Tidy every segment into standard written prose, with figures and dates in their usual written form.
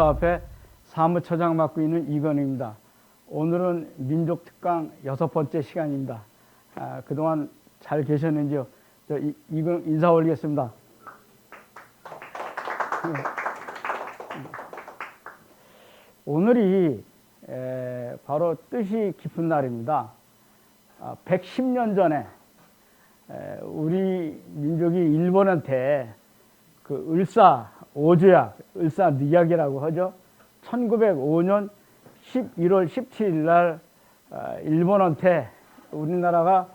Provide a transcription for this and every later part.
민족사업회 사무처장 맡고 있는 이건우입니다. 오늘은 민족특강 6번째 시간입니다. 그동안 잘 계셨는지요? 이건 인사 올리겠습니다. 오늘이 바로 뜻이 깊은 날입니다. 110년 전에 우리 민족이 일본한테 그 을사오조약, 을사늑약이라고 하죠. 1905년 11월 17일 날 일본한테 우리나라가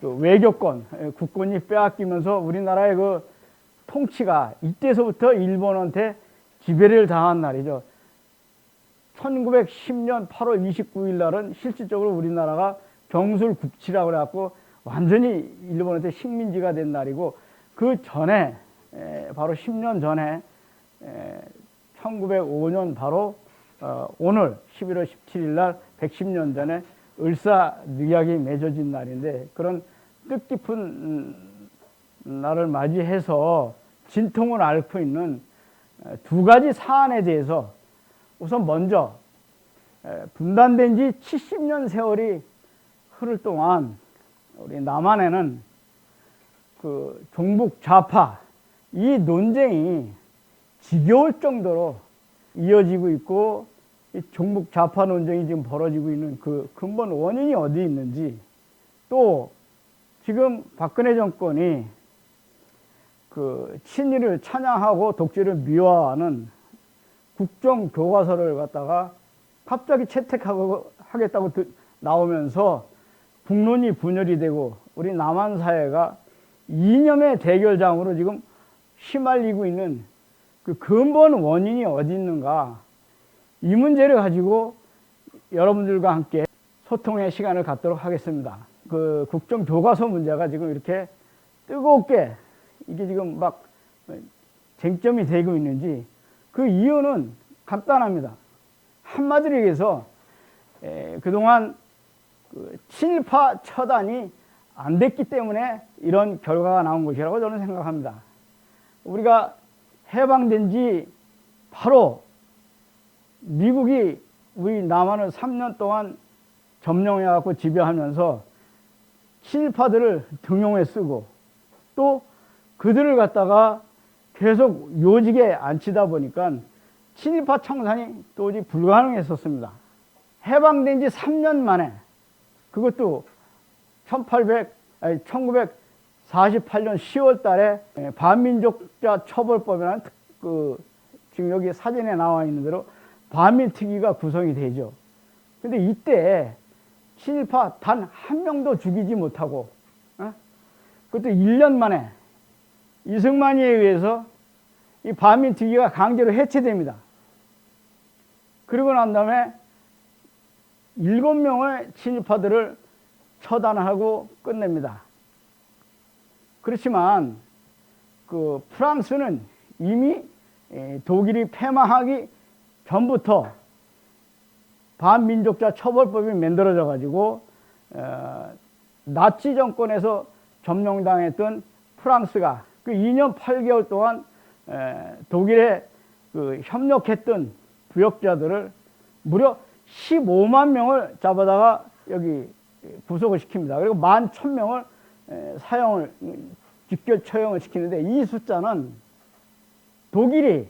그 외교권, 국권이 빼앗기면서 우리나라의 그 통치가 이때서부터 일본한테 지배를 당한 날이죠. 1910년 8월 29일 날은 실질적으로 우리나라가 경술국치라고 해갖고 완전히 일본한테 식민지가 된 날이고, 그 전에 바로 10년 전에 1905년 바로 오늘 11월 17일 날 110년 전에 을사늑약이 맺어진 날인데, 그런 뜻깊은 날을 맞이해서 진통을 앓고 있는 두 가지 사안에 대해서 우선 먼저 분단된 지 70년 세월이 흐를 동안 우리 남한에는 그 종북 좌파 이 논쟁이 지겨울 정도로 이어지고 있고, 이 종북 좌파 논쟁이 지금 벌어지고 있는 그 근본 원인이 어디 있는지, 또 지금 박근혜 정권이 그 친일을 찬양하고 독재를 미화하는 국정교과서를 갖다가 갑자기 채택하겠다고 나오면서 국론이 분열이 되고 우리 남한 사회가 이념의 대결장으로 지금 휘말리고 있는 그 근본 원인이 어디 있는가, 이 문제를 가지고 여러분들과 함께 소통의 시간을 갖도록 하겠습니다. 그 국정교과서 문제가 지금 이렇게 뜨겁게 이게 지금 막 쟁점이 되고 있는지, 그 이유는 간단합니다. 한마디로 얘기해서 그동안 그 친일파 처단이 안 됐기 때문에 이런 결과가 나온 것이라고 저는 생각합니다. 우리가 해방된 지 바로 미국이 우리 남한을 3년 동안 점령해갖고 지배하면서 친일파들을 등용해 쓰고, 또 그들을 갖다가 계속 요직에 앉히다 보니까 친일파 청산이 도저히 불가능했었습니다. 해방된 지 3년 만에, 그것도 1948년 10월 달에 반민족자 처벌법이라는 지금 여기 사진에 나와 있는 대로 반민특위가 구성이 되죠. 근데 이때 친일파 단 한 명도 죽이지 못하고, 그것도 1년 만에 이승만이에 의해서 이 반민특위가 강제로 해체됩니다. 그리고 난 다음에 7명의 친일파들을 처단하고 끝냅니다. 그렇지만 그 프랑스는 이미 독일이 패망하기 전부터 반민족자 처벌법이 만들어져 가지고 나치 정권에서 점령당했던 프랑스가 그 2년 8개월 동안 독일에 그 협력했던 부역자들을 무려 15만 명을 잡아다가 여기 구속을 시킵니다. 그리고 11,000명을 사형을 직결 처형을 시키는데, 이 숫자는 독일이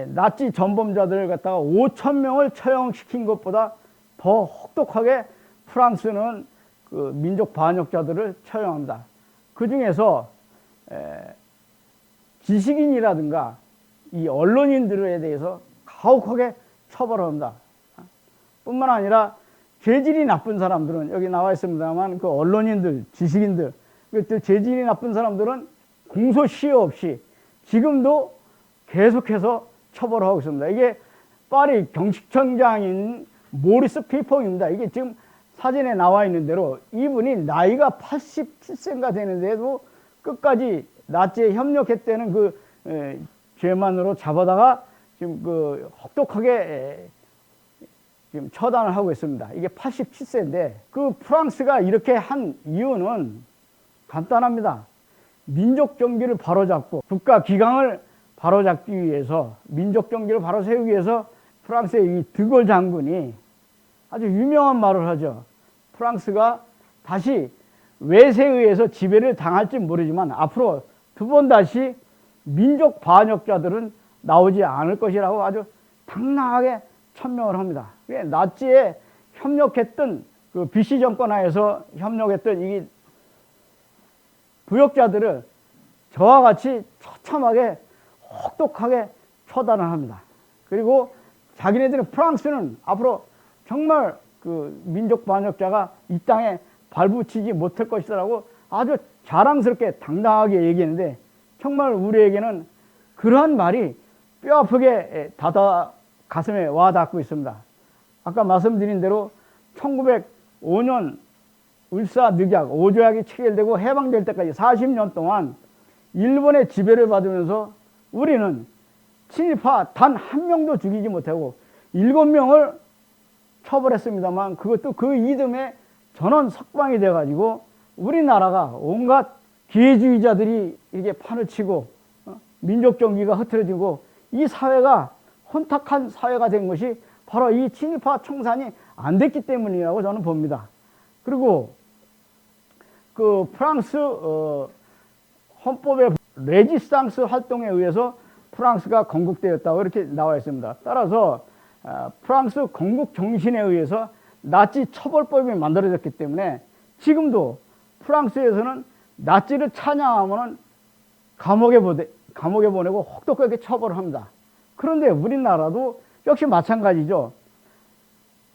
나치 전범자들을 갖다가 5,000명을 처형시킨 것보다 더 혹독하게 프랑스는 그 민족 반역자들을 처형합니다. 그 중에서 지식인이라든가 이 언론인들에 대해서 가혹하게 처벌합니다. 뿐만 아니라 죄질이 나쁜 사람들은, 여기 나와 있습니다만 그 언론인들, 지식인들, 그 죄질이 나쁜 사람들은 공소시효 없이 지금도 계속해서 처벌하고 있습니다. 이게 파리 경찰청장인 모리스 피퐁입니다. 이게 지금 사진에 나와 있는 대로 이분이 나이가 87세인가 되는데도 끝까지 나치에 협력했다는 그 죄만으로 잡아다가 지금 그 혹독하게 지금 처단을 하고 있습니다. 이게 87세인데 그 프랑스가 이렇게 한 이유는 간단합니다. 민족 정기를 바로잡고 국가 기강을 바로잡기 위해서, 민족 경기를 바로 세우기 위해서 프랑스의 이 드골 장군이 아주 유명한 말을 하죠. 프랑스가 다시 외세에 의해서 지배를 당할지 모르지만 앞으로 두 번 다시 민족 반역자들은 나오지 않을 것이라고 아주 당당하게 천명을 합니다. 나치에 협력했던 그 BC 정권 하에서 협력했던 이 부역자들을 저와 같이 처참하게 혹독하게 처단을 합니다. 그리고 자기네들은 프랑스는 앞으로 정말 그 민족 반역자가 이 땅에 발붙이지 못할 것이라고 아주 자랑스럽게 당당하게 얘기했는데 정말 우리에게는 그러한 말이 뼈아프게 가슴에 와닿고 있습니다. 아까 말씀드린 대로 1905년 울사늑약, 오조약이 체결되고 해방될 때까지 40년 동안 일본의 지배를 받으면서 우리는 친일파 단 한 명도 죽이지 못하고 7명을 처벌했습니다만 그것도 그 이듬해 전원 석방이 돼가지고 우리나라가 온갖 기회주의자들이 이렇게 판을 치고 민족 경기가 흐트러지고 이 사회가 혼탁한 사회가 된 것이 바로 이 친일파 청산이 안 됐기 때문이라고 저는 봅니다. 그리고 그 프랑스 헌법의 레지스탕스 활동에 의해서 프랑스가 건국되었다고 이렇게 나와 있습니다. 따라서 프랑스 건국 정신에 의해서 나치 처벌법이 만들어졌기 때문에 지금도 프랑스에서는 나치를 찬양하면 감옥에 보내고 혹독하게 처벌을 합니다. 그런데 우리나라도 역시 마찬가지죠.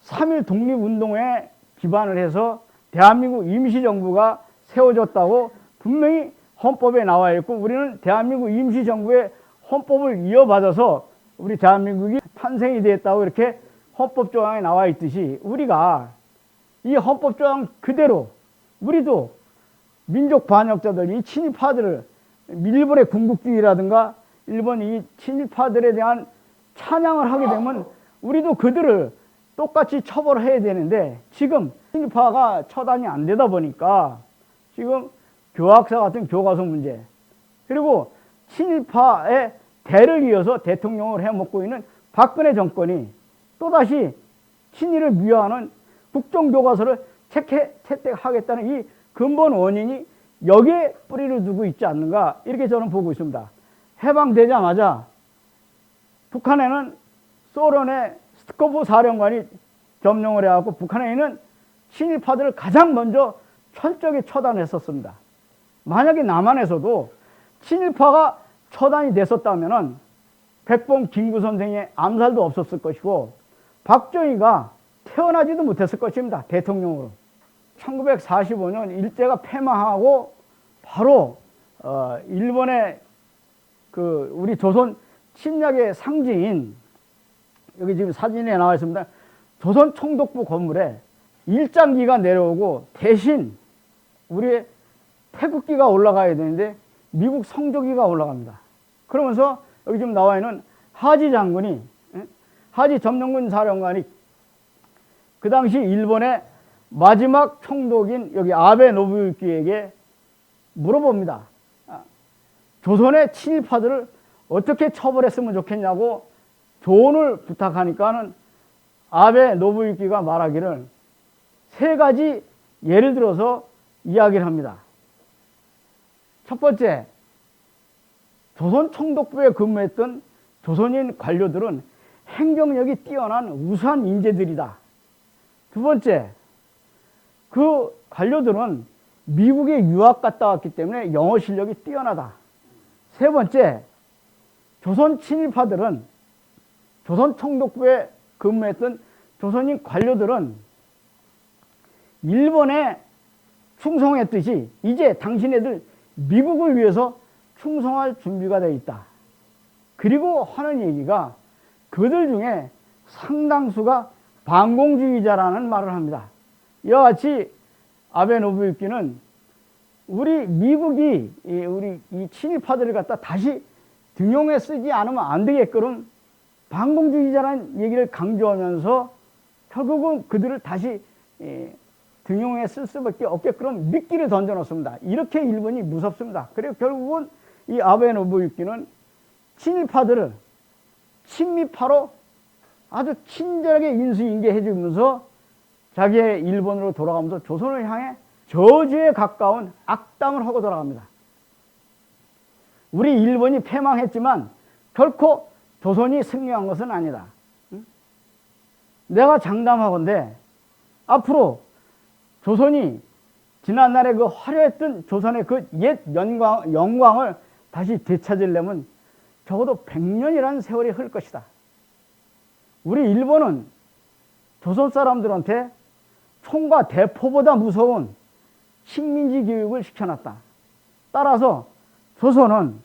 3.1 독립운동에 기반을 해서 대한민국 임시정부가 세워졌다고 분명히 헌법에 나와 있고 우리는 대한민국 임시정부의 헌법을 이어받아서 우리 대한민국이 탄생이 되었다고 이렇게 헌법조항에 나와 있듯이 우리가 이 헌법조항 그대로 우리도 민족 반역자들, 이 친일파들을 일본의 군국주의라든가 일본 이 친일파들에 대한 찬양을 하게 되면 우리도 그들을 똑같이 처벌해야 되는데 지금 친일파가 처단이 안 되다 보니까 지금 교학사 같은 교과서 문제 그리고 친일파의 대를 이어서 대통령을 해먹고 있는 박근혜 정권이 또다시 친일을 미화하는 국정교과서를 채택하겠다는 이 근본 원인이 여기에 뿌리를 두고 있지 않는가 이렇게 저는 보고 있습니다. 해방되자마자 북한에는 소련의 스트코프 사령관이 점령을 해갖고 북한에 있는 친일파들을 가장 먼저 철저하게 처단했었습니다. 만약에 남한에서도 친일파가 처단이 됐었다면 백범 김구 선생의 암살도 없었을 것이고 박정희가 태어나지도 못했을 것입니다. 대통령으로. 1945년 일제가 패망하고 바로 일본의 그 우리 조선 침략의 상징인 여기 지금 사진에 나와 있습니다. 조선 총독부 건물에 일장기가 내려오고 대신 우리의 태극기가 올라가야 되는데 미국 성조기가 올라갑니다. 그러면서 여기 지금 나와 있는 하지 장군이 하지 점령군 사령관이 그 당시 일본의 마지막 총독인 여기 아베 노부유키에게 물어봅니다. 조선의 친일파들을 어떻게 처벌했으면 좋겠냐고 조언을 부탁하니까는 아베 노부유키가 말하기를 세 가지 예를 들어서 이야기를 합니다. 첫 번째, 조선 총독부에 근무했던 조선인 관료들은 행정력이 뛰어난 우수한 인재들이다. 두 번째, 그 관료들은 미국에 유학 갔다 왔기 때문에 영어 실력이 뛰어나다. 세 번째, 조선 친일파들은 조선 총독부에 근무했던 조선인 관료들은 일본에 충성했듯이 이제 당신네들 미국을 위해서 충성할 준비가 되어 있다. 그리고 하는 얘기가 그들 중에 상당수가 반공주의자라는 말을 합니다. 이와 같이 아베 노부유키는 우리 미국이 우리 이 친일파들을 갖다 다시 등용해 쓰지 않으면 안 되게끔 반공주의자라는 얘기를 강조하면서 결국은 그들을 다시 등용해 쓸 수밖에 없게끔 미끼를 던져놓습니다. 이렇게 일본이 무섭습니다. 그리고 결국은 이 아베 노부유키는 친일파들을 친미파로 아주 친절하게 인수인계해 주면서 자기의 일본으로 돌아가면서 조선을 향해 저주에 가까운 악담을 하고 돌아갑니다. 우리 일본이 패망했지만 결코 조선이 승리한 것은 아니다. 내가 장담하건대 앞으로 조선이 지난날에 그 화려했던 조선의 그 옛 영광을 다시 되찾으려면 적어도 100년이라는 세월이 흘 것이다. 우리 일본은 조선 사람들한테 총과 대포보다 무서운 식민지 교육을 시켜놨다. 따라서 조선은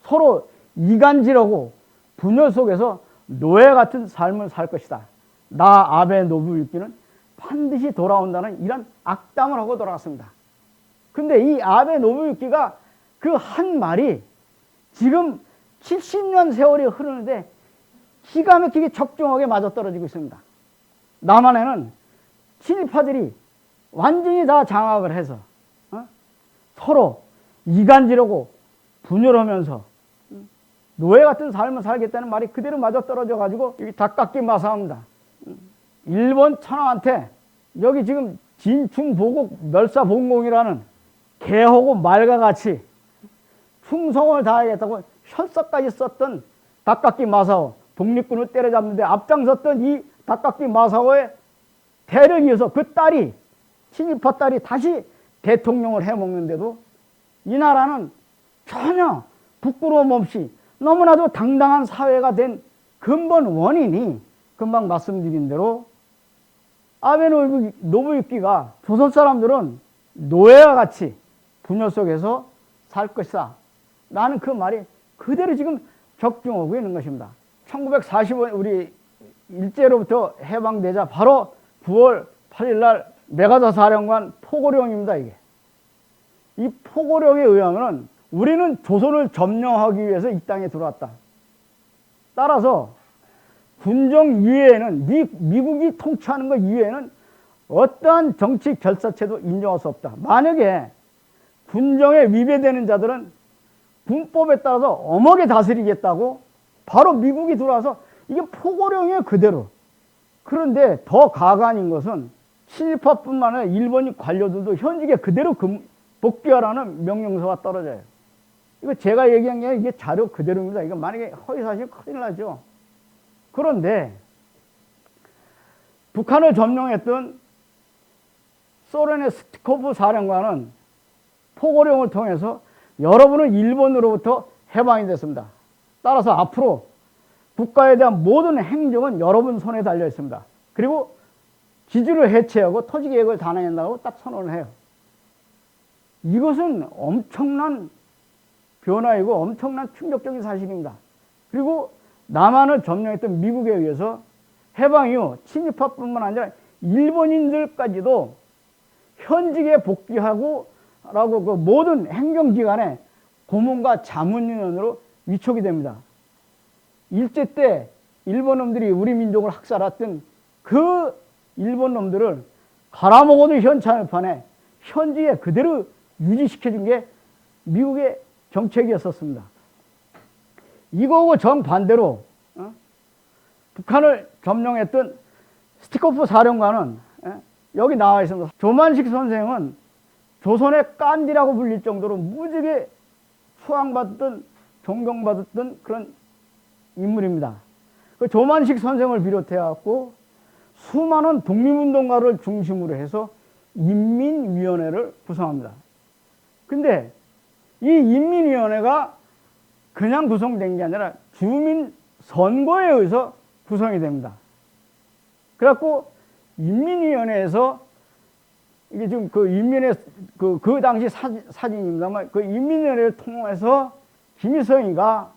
서로 이간질하고 분열 속에서 노예 같은 삶을 살 것이다. 나 아베 노부유키는 반드시 돌아온다는 이런 악담을 하고 돌아갔습니다. 근데 이 아베 노부유키가 그 한 말이 지금 70년 세월이 흐르는데 기가 막히게 적중하게 맞아떨어지고 있습니다. 남한에는 친일파들이 완전히 다 장악을 해서 서로 이간질하고 분열하면서 노예 같은 삶을 살겠다는 말이 그대로 맞아떨어져 가지고 여기 닭깎기 마사합니다. 일본 천황한테 여기 지금 진충보국 멸사봉공이라는 개하고 말과 같이 충성을 다하겠다고 혈서까지 썼던 닭깎기 마사오, 독립군을 때려잡는데 앞장섰던 이 닭깎기 마사오의 대를 이어서 그 딸이, 친일파 딸이 다시 대통령을 해먹는데도 이 나라는 전혀 부끄러움 없이 너무나도 당당한 사회가 된 근본 원인이 금방 말씀드린 대로 아베 노부유키가 조선 사람들은 노예와 같이 분열 속에서 살 것이다. 나는 그 말이 그대로 지금 적중하고 있는 것입니다. 1945년 우리 일제로부터 해방되자 바로 9월 8일 날 메가더 사령관 포고령입니다. 이게. 이 포고령에 의하면 우리는 조선을 점령하기 위해서 이 땅에 들어왔다. 따라서 군정 이외에는 미국이 통치하는 것 이외에는 어떠한 정치 결사체도 인정할 수 없다. 만약에 군정에 위배되는 자들은 군법에 따라서 엄하게 다스리겠다고 바로 미국이 들어와서 이게 포고령이에요, 그대로. 그런데 더 가관인 것은 친일파뿐만 아니라 일본인 관료들도 현직에 그대로 복귀하라는 명령서가 떨어져요. 이거 제가 얘기한 게 아니라 이게 자료 그대로입니다. 이거 만약에 허위사실 큰일 나죠. 그런데 북한을 점령했던 소련의 스티코프 사령관은 포고령을 통해서 여러분은 일본으로부터 해방이 됐습니다. 따라서 앞으로 국가에 대한 모든 행정은 여러분 손에 달려 있습니다. 그리고 기주를 해체하고 토지개혁을 단행한다고 딱 선언을 해요. 이것은 엄청난 변화이고 엄청난 충격적인 사실입니다. 그리고 남한을 점령했던 미국에 의해서 해방 이후 친일파뿐만 아니라 일본인들까지도 현직에 복귀하고 라고 그 모든 행정기관에 고문과 자문위원으로 위촉이 됩니다. 일제 때 일본 놈들이 우리 민족을 학살했던 그 일본 놈들을 갈아먹어도 현찮을 판에 현지에 그대로 유지시켜준 게 미국의 정책이었었습니다. 이거하고 정반대로 북한을 점령했던 스티코프 사령관은 여기 나와 있습니다. 조만식 선생은 조선의 깐디라고 불릴 정도로 무지하게 수왕받았던 존경받았던 그런 인물입니다. 그 조만식 선생을 비롯해갖고 수많은 독립운동가를 중심으로 해서 인민위원회를 구성합니다. 근데 이 인민위원회가 그냥 구성된 게 아니라 주민선거에 의해서 구성이 됩니다. 그래갖고 인민위원회에서 이게 지금 그 인민회 그 당시 사진입니다만 그 인민위원회를 통해서 김일성이가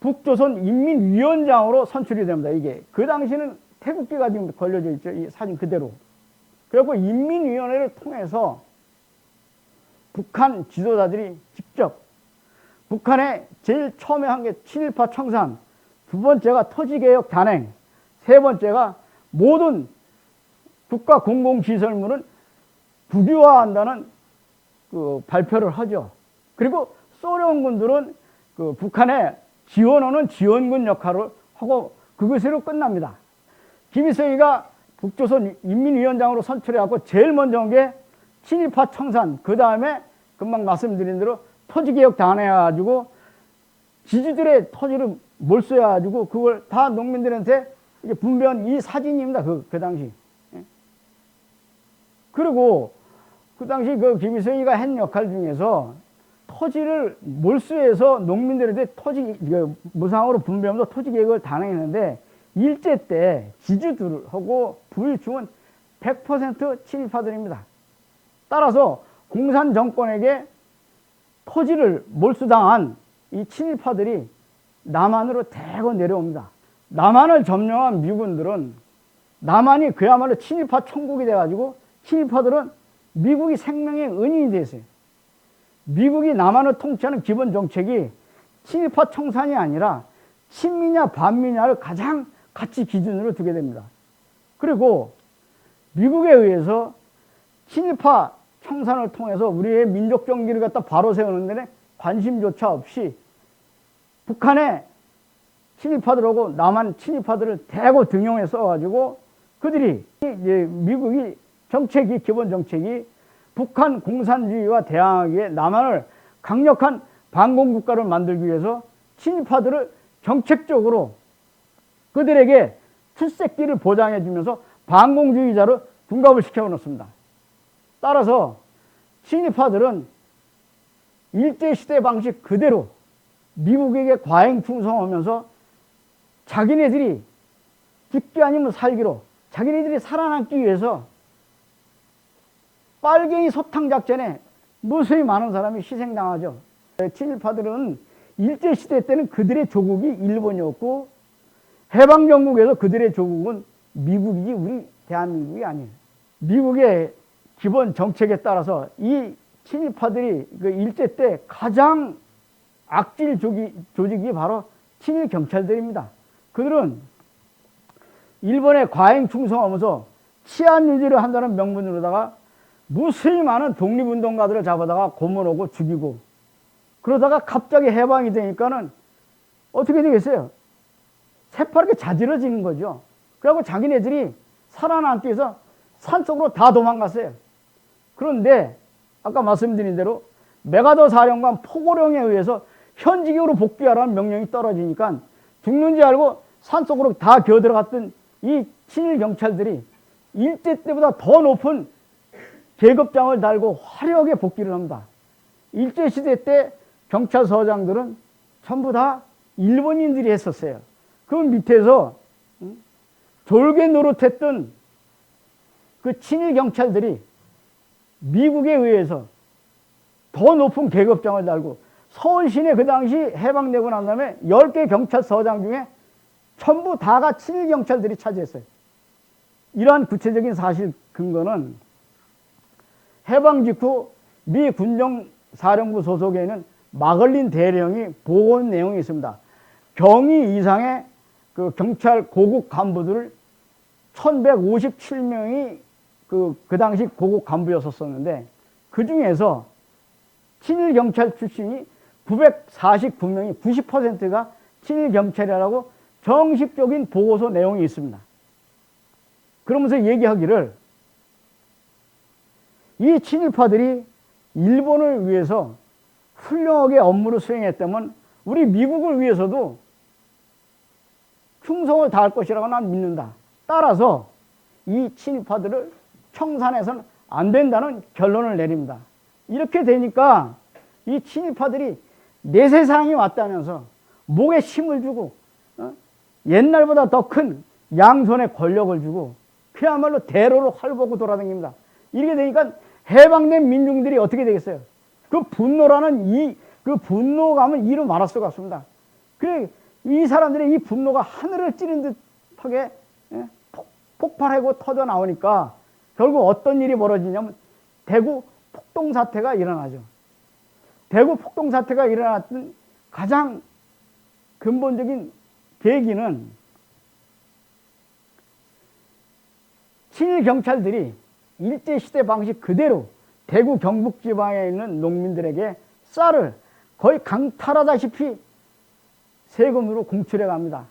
북조선 인민위원장으로 선출이 됩니다. 이게 그 당시는 태극기가 지금 걸려져 있죠. 이 사진 그대로. 그래갖고 인민위원회를 통해서 북한 지도자들이 직접 북한에 제일 처음에 한 게 친일파 청산, 두 번째가 토지개혁 단행, 세 번째가 모든 국가 공공시설물은 국유화한다는 그 발표를 하죠. 그리고 소련군들은 그 북한에 지원하는 지원군 역할을 하고 그것으로 끝납니다. 김일성이가 북조선 인민위원장으로 선출해갖고 제일 먼저 한 게 친일파 청산, 그 다음에 금방 말씀드린 대로 토지개혁 다 해가지고 지주들의 토지를 몰수해가지고 그걸 다 농민들한테 이제 분배한 이 사진입니다. 그 당시. 그리고 그 당시 그 김일성이가 한 역할 중에서 토지를 몰수해서 농민들한테 토지 무상으로 분배하면서 토지 개혁을 단행했는데 일제 때 지주들하고 부유층은 100% 친일파들입니다. 따라서 공산 정권에게 토지를 몰수당한 이 친일파들이 남한으로 대거 내려옵니다. 남한을 점령한 미군들은 남한이 그야말로 친일파 천국이 돼가지고 친일파들은 미국이 생명의 은인이 됐어요. 미국이 남한을 통치하는 기본 정책이 친일파 청산이 아니라 친미냐 반미냐를 가장 가치 기준으로 두게 됩니다. 그리고 미국에 의해서 친일파 청산을 통해서 우리의 민족 정기를 갖다 바로 세우는 데는 관심조차 없이 북한의 친일파들하고 남한 친일파들을 대거 등용해 써가지고 그들이 이제 미국이 정책이 기본 정책이 북한 공산주의와 대항하기에 남한을 강력한 반공국가를 만들기 위해서 친일파들을 정책적으로 그들에게 출세기를 보장해 주면서 반공주의자로 둔갑을 시켜 놓습니다. 따라서 친일파들은 일제시대 방식 그대로 미국에게 과잉 충성하면서 자기네들이 죽기 아니면 살기로 자기네들이 살아남기 위해서 빨갱이 소탕 작전에 무수히 많은 사람이 희생당하죠. 친일파들은 일제시대 때는 그들의 조국이 일본이었고 해방정국에서 그들의 조국은 미국이지 우리 대한민국이 아니에요. 미국의 기본 정책에 따라서 이 친일파들이 그 일제 때 가장 악질 조직이 바로 친일 경찰들입니다. 그들은 일본에 과잉 충성하면서 치안 유지를 한다는 명분으로다가 무수히 많은 독립운동가들을 잡아다가 고문하고 죽이고 그러다가 갑자기 해방이 되니까는 어떻게 되겠어요? 새파랗게 자지러지는 거죠. 그리고 자기네들이 살아남기 위해서 산속으로 다 도망갔어요. 그런데 아까 말씀드린 대로 메가더 사령관 포고령에 의해서 현직으로 복귀하라는 명령이 떨어지니까 죽는지 알고 산속으로 다 기어들어갔던 이 친일 경찰들이 일제 때보다 더 높은 계급장을 달고 화려하게 복귀를 합니다. 일제시대 때 경찰서장들은 전부 다 일본인들이 했었어요. 그 밑에서 졸개 노릇했던 그 친일 경찰들이 미국에 의해서 더 높은 계급장을 달고 서울시내 그 당시 해방되고 난 다음에 10개 경찰서장 중에 전부 다가 친일 경찰들이 차지했어요. 이러한 구체적인 사실 근거는 해방 직후 미 군정사령부 소속에 있는 마글린 대령이 보고한 내용이 있습니다. 경위 이상의 그 경찰 고급 간부들을 1157명이 그 당시 고급 간부였었는데 그 중에서 친일 경찰 출신이 949명이 90%가 친일 경찰이라고 정식적인 보고서 내용이 있습니다. 그러면서 얘기하기를 이 친일파들이 일본을 위해서 훌륭하게 업무를 수행했다면 우리 미국을 위해서도 충성을 다할 것이라고 난 믿는다. 따라서 이 친일파들을 청산해서는 안 된다는 결론을 내립니다. 이렇게 되니까 이 친일파들이 내 세상이 왔다면서 목에 힘을 주고 옛날보다 더 큰 양손에 권력을 주고 그야말로 대로로 활 보고 돌아다닙니다. 이렇게 되니까 해방된 민중들이 어떻게 되겠어요? 그 분노라는 그 분노감은 이루 말할 수가 없습니다. 그래 이 사람들의 이 분노가 하늘을 찌른 듯하게 폭발하고 터져 나오니까 결국 어떤 일이 벌어지냐면 대구 폭동 사태가 일어나죠. 대구 폭동 사태가 일어났던 가장 근본적인 계기는 친일 경찰들이 일제시대 방식 그대로 대구 경북 지방에 있는 농민들에게 쌀을 거의 강탈하다시피 세금으로 공출해 갑니다.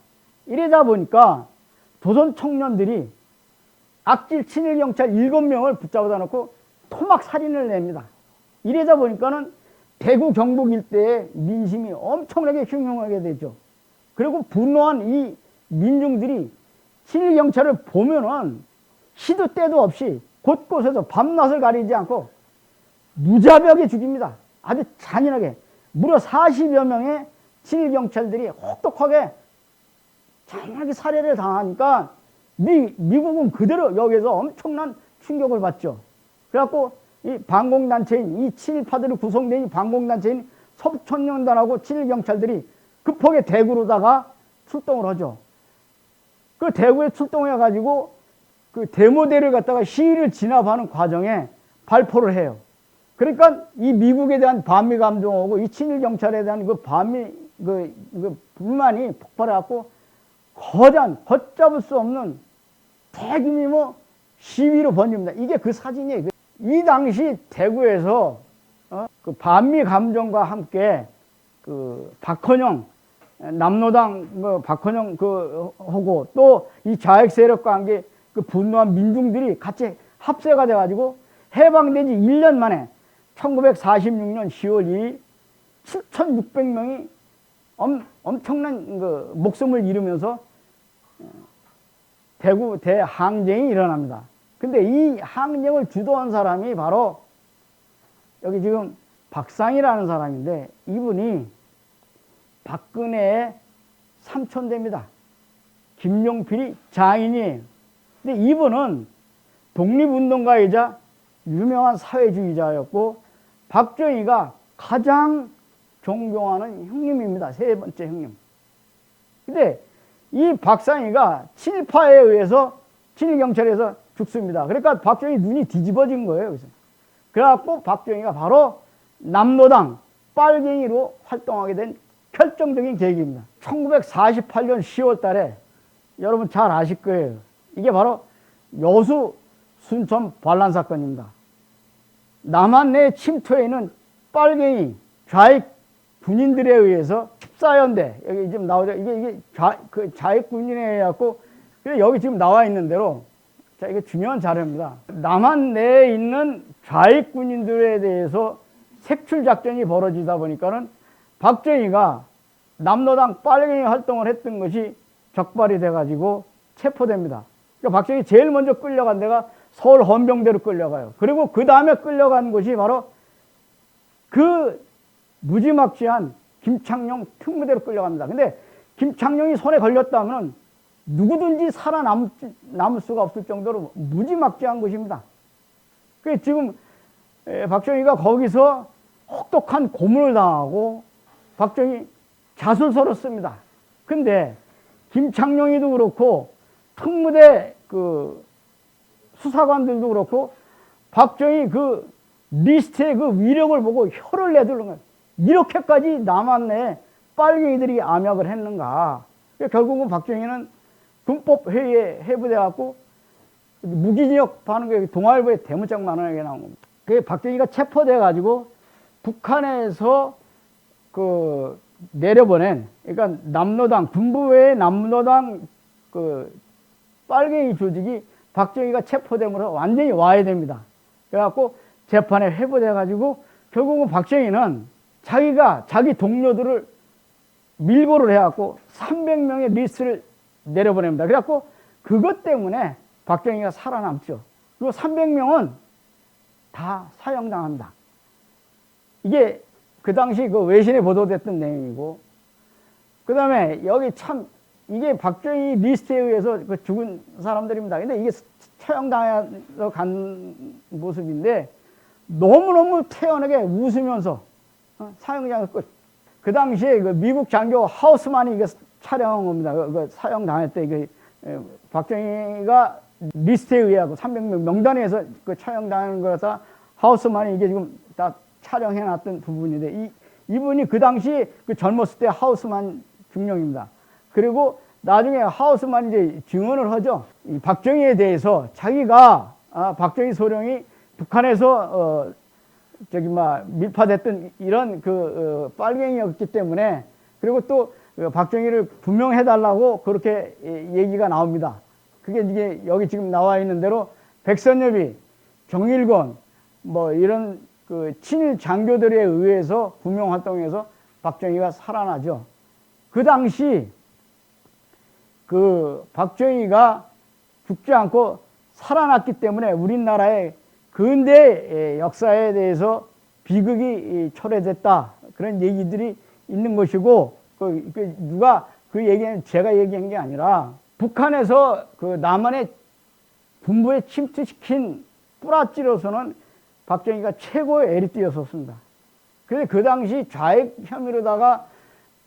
이러다 보니까 조선 청년들이 악질 친일경찰 7명을 붙잡아다 놓고 토막 살인을 냅니다. 이러다 보니까는 대구 경북 일대의 민심이 엄청나게 흉흉하게 되죠. 그리고 분노한 이 민중들이 친일경찰을 보면은 시도 때도 없이 곳곳에서 밤낮을 가리지 않고 무자비하게 죽입니다. 아주 잔인하게. 무려 40여 명의 친일경찰들이 혹독하게 잔인하게 살해를 당하니까 미국은 그대로 여기서 엄청난 충격을 받죠. 그래갖고 이 반공단체인, 이 친일파들이 구성된 이 반공단체인 서북청년단하고 친일경찰들이 급하게 대구로다가 출동을 하죠. 그 대구에 출동해가지고 그 데모대를 갖다가 시위를 진압하는 과정에 발포를 해요. 그러니까 이 미국에 대한 반미 감정하고 이 친일 경찰에 대한 그 반미 불만이 폭발해갖고 걷잡을 수 없는 대규모 시위로 번집니다. 이게 그 사진이에요. 이 당시 대구에서 그 반미 감정과 함께 그 박헌영 남로당 박헌영 하고 또 이 좌익 세력과 함께 그 분노한 민중들이 같이 합세가 돼가지고 해방된 지 1년 만에 1946년 10월 2일 7,600명이 엄청난 그 목숨을 잃으면서 대구 대항쟁이 일어납니다. 근데 이 항쟁을 주도한 사람이 바로 여기 지금 박상이라는 사람인데 이분이 박근혜의 삼촌됩니다. 김용필이 장인이에요. 근데 이분은 독립운동가이자 유명한 사회주의자였고 박정희가 가장 존경하는 형님입니다. 세 번째 형님. 근데 이 박상희가 친일파에 의해서 친일경찰에서 죽습니다. 그러니까 박정희 눈이 뒤집어진 거예요. 그래갖고 박정희가 바로 남로당 빨갱이로 활동하게 된 결정적인 계기입니다. 1948년 10월 달에 여러분 잘 아실 거예요. 이게 바로 여수 순천 반란 사건입니다. 남한 내 침투해 있는 빨갱이 좌익 군인들에 의해서 14연대 여기 지금 나오죠. 이게 좌익 군인에 의해갖고 여기 지금 나와 있는 대로 자 이게 중요한 자료입니다. 남한 내에 있는 좌익 군인들에 대해서 색출 작전이 벌어지다 보니까는 박정희가 남로당 빨갱이 활동을 했던 것이 적발이 돼가지고 체포됩니다. 그러니까 박정희 제일 먼저 끌려간 데가 서울 헌병대로 끌려가요. 그리고 그 다음에 끌려간 곳이 바로 그 무지막지한 김창룡 특무대로 끌려갑니다. 근데 김창룡이 손에 걸렸다면 누구든지 살아남을 수가 없을 정도로 무지막지한 것입니다. 그 지금 박정희가 거기서 혹독한 고문을 당하고 박정희 자술서를 씁니다. 근데 김창룡이도 그렇고 특무대 그 수사관들도 그렇고 박정희 그 리스트의 그 위력을 보고 혀를 내두르는 거예요. 이렇게까지 남한 내에 빨갱이들이 암약을 했는가. 결국은 박정희는 군법회의에 해부돼갖고 무기징역 하는 게 동아일보에 대문짝 만원하게 나온 겁니다. 그 박정희가 체포돼가지고 북한에서 그 내려보낸 그러니까 남로당 군부의 남로당 그 빨갱이 조직이 박정희가 체포되므로 완전히 와해됩니다. 그래갖고 재판에 회부돼가지고 결국은 박정희는 자기가 자기 동료들을 밀고를 해갖고 300명의 리스트를 내려보냅니다. 그래갖고 그것 때문에 박정희가 살아남죠. 그리고 300명은 다 사형당합니다. 이게 그 당시 그 외신에 보도됐던 내용이고, 그 다음에 여기 참 이게 박정희 리스트에 의해서 그 죽은 사람들입니다. 근데 이게 처형당해서 간 모습인데 너무너무 태연하게 웃으면서 사형장을 끝. 그 당시에 그 미국 장교 하우스만이 이거 촬영한 겁니다. 그 사형당할 때 박정희가 리스트에 의하고 300명 명단에 의해서 그 처형당하는 거라서 하우스만이 이게 지금 다 촬영해놨던 부분인데 이분이 그 당시 그 젊었을 때 하우스만 중령입니다. 그리고 나중에 하우스만 이제 증언을 하죠. 이 박정희에 대해서 자기가 박정희 소령이 북한에서 밀파됐던 이런 빨갱이였기 때문에 그리고 또 그 박정희를 구명해달라고 그렇게 얘기가 나옵니다. 그게 이게 여기 지금 나와 있는 대로 백선엽이, 정일권 뭐 이런 그 친일 장교들에 의해서 구명 활동에서 박정희가 살아나죠. 그 당시 그 박정희가 죽지 않고 살아났기 때문에 우리나라의 근대 역사에 대해서 비극이 초래됐다, 그런 얘기들이 있는 것이고, 누가 그 얘기는 제가 얘기한 게 아니라 북한에서 그 남한의 군부에 침투시킨 뿌라찌로서는 박정희가 최고의 엘리트였었습니다. 그런데 그 당시 좌익 혐의로다가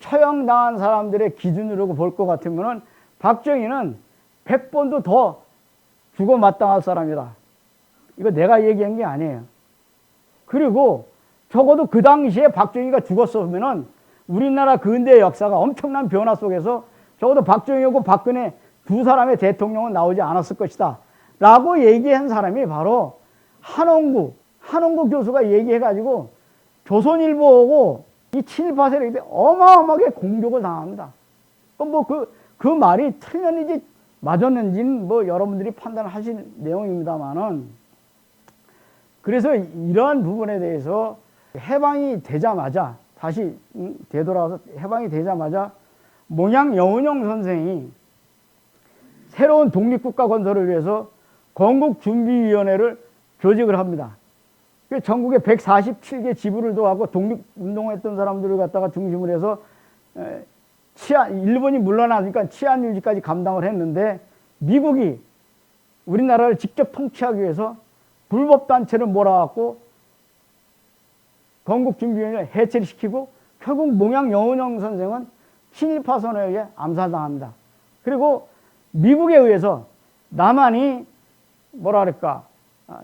처형당한 사람들의 기준으로 볼 것 같으면은 박정희는 100번도 더 죽어 마땅할 사람이다. 이거 내가 얘기한 게 아니에요. 그리고 적어도 그 당시에 박정희가 죽었으면은 우리나라 근대 역사가 엄청난 변화 속에서 적어도 박정희하고 박근혜 두 사람의 대통령은 나오지 않았을 것이다 라고 얘기한 사람이 바로 한홍구 교수가 얘기해가지고 조선일보하고 이 친일파 세력이 어마어마하게 공격을 당합니다. 그 말이 틀렸는지 맞았는지는 뭐 여러분들이 판단하실 내용입니다만은, 그래서 이러한 부분에 대해서 해방이 되자마자, 다시 되돌아와서 해방이 되자마자 몽양 영운용 선생이 새로운 독립국가 건설을 위해서 건국준비위원회를 조직을 합니다. 전국에 147개 지부를 도하고 독립운동했던 사람들을 갖다가 중심으로 해서 일본이 물러나니까 치안 유지까지 감당을 했는데, 미국이 우리나라를 직접 통치하기 위해서 불법단체를 몰아갖고 건국준비위원회를 해체를 시키고 결국 몽양 영운용 선생은 친일파 선에 의해 암살당합니다. 그리고 미국에 의해서 남한이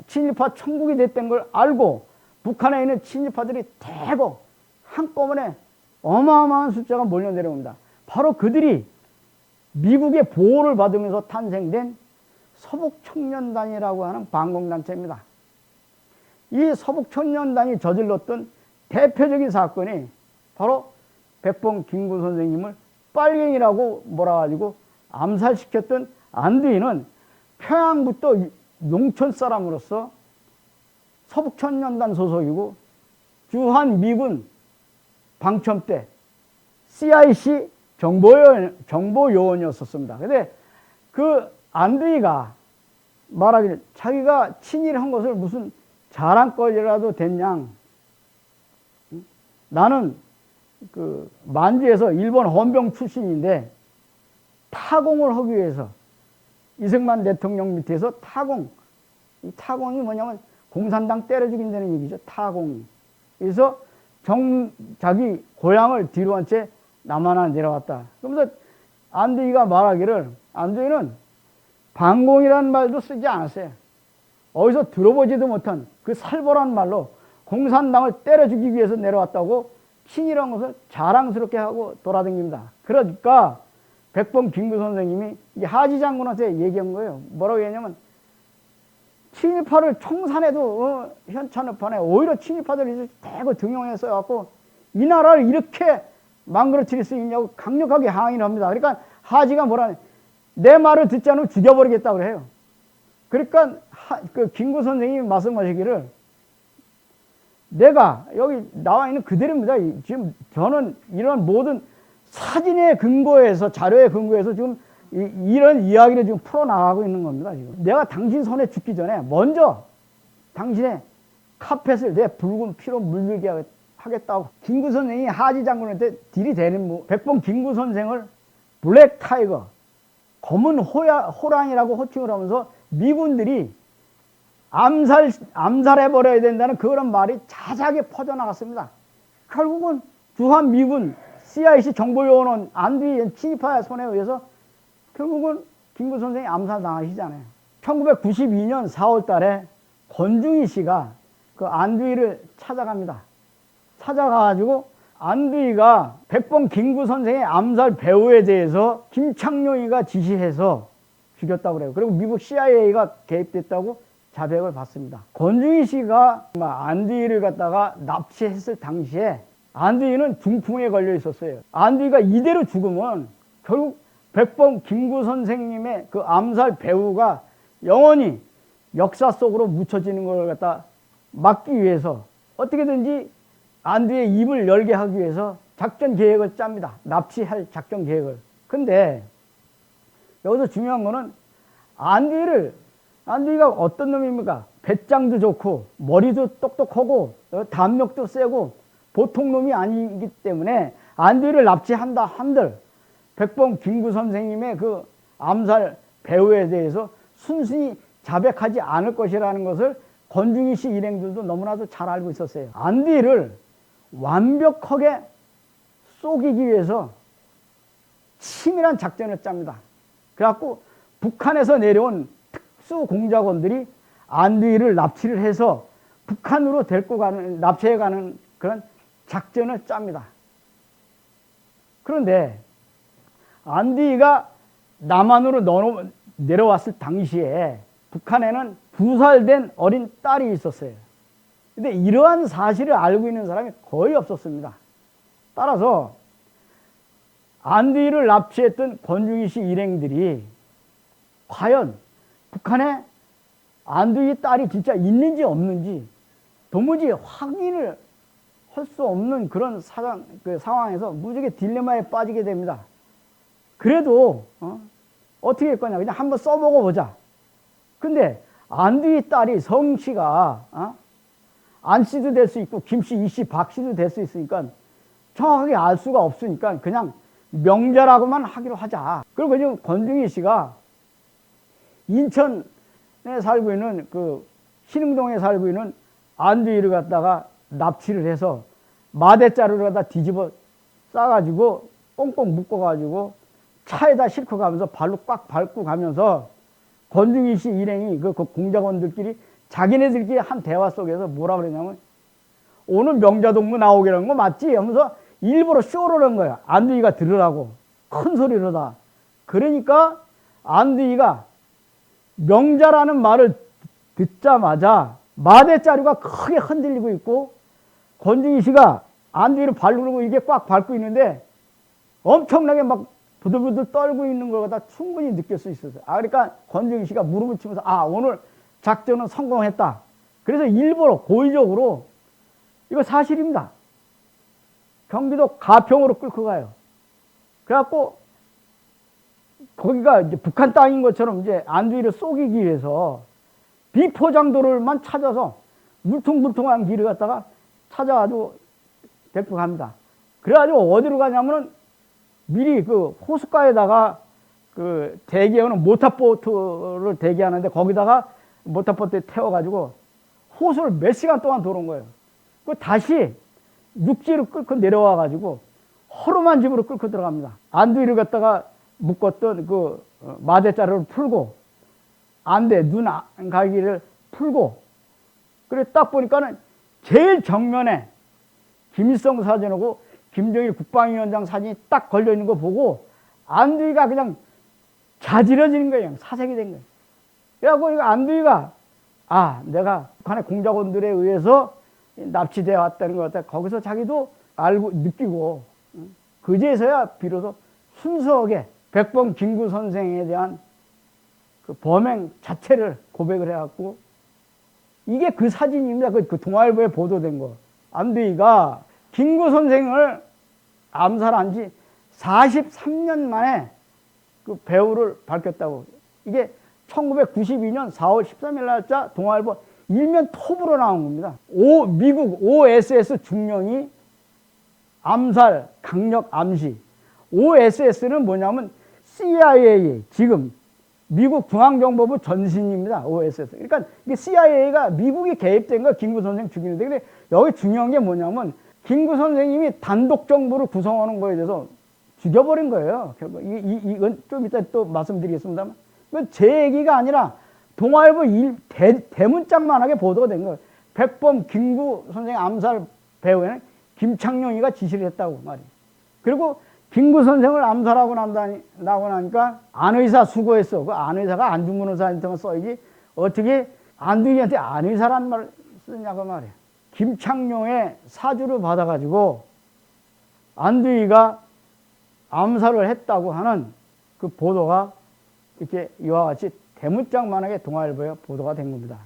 친일파 천국이 됐던 걸 알고 북한에 있는 친일파들이 대거 한꺼번에 어마어마한 숫자가 몰려 내려옵니다. 바로 그들이 미국의 보호를 받으면서 탄생된 서북청년단이라고 하는 반공단체입니다. 이 서북청년단이 저질렀던 대표적인 사건이 바로 백범 김구 선생님을 빨갱이라고 몰아가지고 암살시켰던 안두인은 평양부터 농촌 사람으로서 서북청년단 소속이고 주한 미군 방첩대 CIC 정보요원이었었습니다. 근데 그 안두이가 말하기를 자기가 친일한 것을 무슨 자랑거리라도 됐냐, 나는 그 만주에서 일본 헌병 출신인데 타공을 하기 위해서 이승만 대통령 밑에서 이 타공이 뭐냐면 공산당 때려 죽인다는 얘기죠. 타공. 그래서 자기 고향을 뒤로 한 채 남한에 내려왔다. 그러면서 안두이가 말하기를, 안두이는 반공이라는 말도 쓰지 않았어요. 어디서 들어보지도 못한 그 살벌한 말로 공산당을 때려 죽이기 위해서 내려왔다고 친일한 것을 자랑스럽게 하고 돌아다닙니다. 그러니까 백범 김구 선생님이 이 하지 장군한테 얘기한 거예요. 뭐라고 했냐면, 친일파를 청산해도 현찬업판에 오히려 친일파들이 대거 등용해서 갖고 이 나라를 이렇게 망가뜨릴 수 있냐고 강력하게 항의를 합니다. 그러니까 하지가 내 말을 듣지 않으면 죽여버리겠다고 해요. 그러니까 그 김구 선생님이 말씀하시기를, 내가 여기 나와 있는 그대로입니다. 지금 저는 이런 모든 사진에 근거해서, 자료에 근거해서 지금 이런 이야기를 지금 풀어나가고 있는 겁니다. 지금 내가 당신 손에 죽기 전에 먼저 당신의 카펫을 내 붉은 피로 물들게 하겠다고 김구 선생이 하지 장군한테 들이대는, 백범 김구 선생을 블랙 타이거, 검은 호랑이라고 호칭을 하면서 미군들이 암살해버려야 된다는 그런 말이 자자하게 퍼져나갔습니다. 결국은 주한 미군 CIC 정보요원은 안두이 친일파의 손에 의해서 결국은 김구 선생이 암살당하시잖아요. 1992년 4월 달에 권중희 씨가 그 안두이를 찾아갑니다. 찾아가가지고 안두이가 백범 김구 선생의 암살 배후에 대해서 김창룡이가 지시해서 죽였다고 그래요. 그리고 미국 CIA가 개입됐다고 자백을 받습니다. 권중희 씨가 안두이를 갖다가 납치했을 당시에 안두희는 중풍에 걸려 있었어요. 안두희가 이대로 죽으면 결국 백범 김구 선생님의 그 암살 배후가 영원히 역사 속으로 묻혀지는 걸 갖다 막기 위해서 어떻게든지 안두희의 입을 열게 하기 위해서 작전 계획을 짭니다. 납치할 작전 계획을. 근데 여기서 중요한 거는 안두희가 어떤 놈입니까? 배짱도 좋고 머리도 똑똑하고 담력도 세고 보통 놈이 아니기 때문에 안두희를 납치한다 한들 백범 김구 선생님의 그 암살 배후에 대해서 순순히 자백하지 않을 것이라는 것을 권중희 씨 일행들도 너무나도 잘 알고 있었어요. 안두희를 완벽하게 속이기 위해서 치밀한 작전을 짭니다. 그래갖고 북한에서 내려온 특수 공작원들이 안두희를 납치를 해서 북한으로 데리고 가는, 납치해 가는 그런 작전을 짭니다. 그런데 안두희가 남한으로 내려왔을 당시에 북한에는 2살 된 어린 딸이 있었어요. 근데 이러한 사실을 알고 있는 사람이 거의 없었습니다. 따라서 안두희를 납치했던 권중희 씨 일행들이 과연 북한에 안두희 딸이 진짜 있는지 없는지 도무지 확인을 할 수 없는 그런 상황에서 무지개 딜레마에 빠지게 됩니다. 그래도 어떻게 할 거냐, 그냥 한번 써보고 보자. 근데 안두희 딸이 성씨가 안씨도 될 수 있고 김씨, 이씨, 박씨도 될 수 있으니까 정확하게 알 수가 없으니까 그냥 명자라고만 하기로 하자. 그리고 지금 권중희 씨가 인천에 살고 있는 그 신흥동에 살고 있는 안두희를 갖다가 납치를 해서 마대자루를 갖다 뒤집어 싸가지고 꽁꽁 묶어가지고 차에다 싣고 가면서 발로 꽉 밟고 가면서 권중희 씨 일행이 그 공작원들끼리 자기네들끼리 한 대화 속에서 뭐라 그러냐면 오늘 명자동무 나오기라는 거 맞지? 하면서 일부러 쇼를 한 거야. 안두희가 들으라고 큰 소리로 다. 그러니까 안두희가 명자라는 말을 듣자마자 마대자루가 크게 흔들리고 있고 권중희 씨가 안두희를 발르고 이게 꽉 밟고 있는데 엄청나게 막 부들부들 떨고 있는 걸 갖다 충분히 느낄 수 있었어요. 그러니까 권중희 씨가 무릎을 치면서 오늘 작전은 성공했다. 그래서 일부러 고의적으로 이거 사실입니다. 경기도 가평으로 끌고 가요. 그래갖고 거기가 이제 북한 땅인 것처럼 이제 안두희를 속이기 위해서 비포장도로만 찾아서 물퉁물퉁한 길을 갖다가 찾아가지고 데리고 갑니다. 그래가지고 어디로 가냐면은 미리 그 호숫가에다가 그 대기하는 모터보트를 대기하는데 거기다가 모터보트에 태워가지고 호수를 몇 시간 동안 도는 거예요. 그 다시 육지로 끌고 내려와가지고 허름한 집으로 끌고 들어갑니다. 안두희를 갖다가 묶었던 그 마대자루를 풀고 안대 눈 안 가기를 풀고 그래 딱 보니까는 제일 정면에 김일성 사진하고 김정일 국방위원장 사진이 딱 걸려 있는 거 보고 안두희가 그냥 자지러지는 거예요. 사색이 된 거예요. 그래갖고 이거 안두희가 내가 북한의 공작원들에 의해서 납치되어 왔다는 것 같아. 거기서 자기도 알고 느끼고 그제서야 비로소 순수하게 백범 김구 선생에 대한 그 범행 자체를 고백을 해갖고 이게 그 사진입니다. 그 동아일보에 보도된 거. 안두희가 김구 선생을 암살한 지 43년 만에 그 배후를 밝혔다고. 이게 1992년 4월 13일 날짜 동아일보 일면 톱으로 나온 겁니다. 미국 OSS 중령이 암살, 강력 암시. OSS는 뭐냐면 CIA, 지금 미국 중앙정보부 전신입니다. OSS. 그러니까 이게 CIA가 미국이 개입된 거 김구 선생 죽이는데, 근데 여기 중요한 게 뭐냐면 김구 선생님이 단독 정부를 구성하는 거에 대해서 죽여버린 거예요. 결국 이건 좀 이따 또 말씀드리겠습니다만, 이건 제 얘기가 아니라 동아일보 대문짝만하게 보도가 된 거예요. 백범 김구 선생 암살 배후에는 김창룡이가 지시를 했다고 말이에요. 그리고 김구 선생을 암살하고 나니까 안의사 수고했어. 그 안의사가 안중근 의사한테만 써야지 어떻게 안두희한테 안의사라는 말을 쓰냐고 말이에요. 김창룡의 사주를 받아가지고 안두희가 암살을 했다고 하는 그 보도가 이렇게 이와 같이 대문짝만하게 동아일보에 보도가 된 겁니다.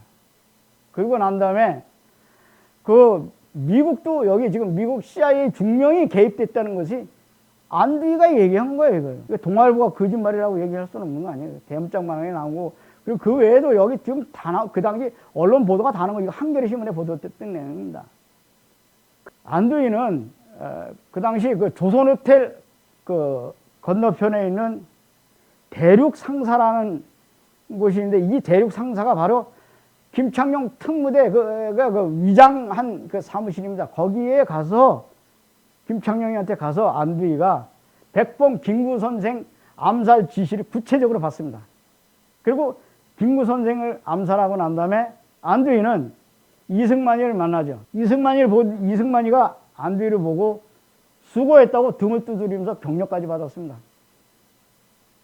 그리고 난 다음에 그 미국도 여기 지금 미국 CIA 중령이 개입됐다는 것이 안두희가 얘기한 거예요, 이거. 동아일보가 거짓말이라고 얘기할 수는 없는 거 아니에요. 대문짝만하게 나오고, 그리고 그 외에도 여기 지금 그 당시 언론 보도가 다 나온 거, 이거 한겨레 신문에 보도됐던 내용입니다. 안두희는 그 당시 그 조선호텔 그 건너편에 있는 대륙상사라는 곳이 있는데, 이 대륙상사가 바로 김창룡 특무대 그 위장한 그 사무실입니다. 거기에 가서 김창룡이한테 가서 안두희가 백범 김구 선생 암살 지시를 구체적으로 받습니다. 그리고 김구 선생을 암살하고 난 다음에 안두희는 이승만이를 만나죠. 이승만이가 안두희를 보고 수고했다고 등을 두드리면서 격려까지 받았습니다.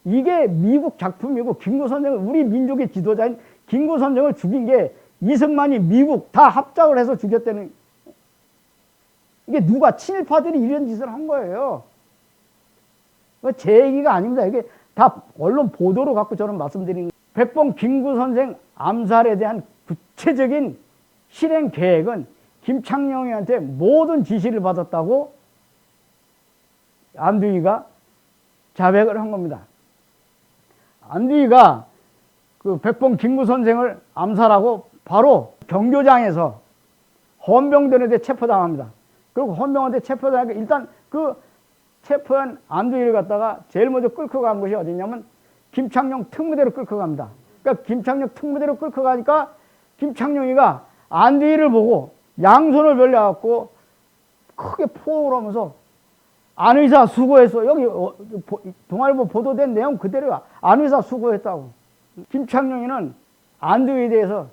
이게 미국 작품이고, 김구 선생을, 우리 민족의 지도자인 김구 선생을 죽인 게 이승만이, 미국 다 합작을 해서 죽였다는, 이게 누가, 친일파들이 이런 짓을 한 거예요. 제 얘기가 아닙니다. 이게 다 언론 보도로 갖고 저는 말씀드린, 백범 김구 선생 암살에 대한 구체적인 실행 계획은 김창룡이한테 모든 지시를 받았다고 안두희가 자백을 한 겁니다. 안두희가 그 백범 김구 선생을 암살하고 바로 경교장에서 헌병들한테 체포당합니다. 그리고 헌병한테 체포당하니까 일단 그 체포한 안두희를 갖다가 제일 먼저 끌고 간 곳이 어디냐면 김창룡 특무대로 끌고 갑니다. 그러니까 김창룡 특무대로 끌고 가니까 김창룡이가 안두희를 보고 양손을 벌려갖고 크게 포옹을 하면서 안 의사 수고했어. 여기 동아일보 보도된 내용 그대로야. 안 의사 수고했다고. 김창룡이는 안두희에 대해서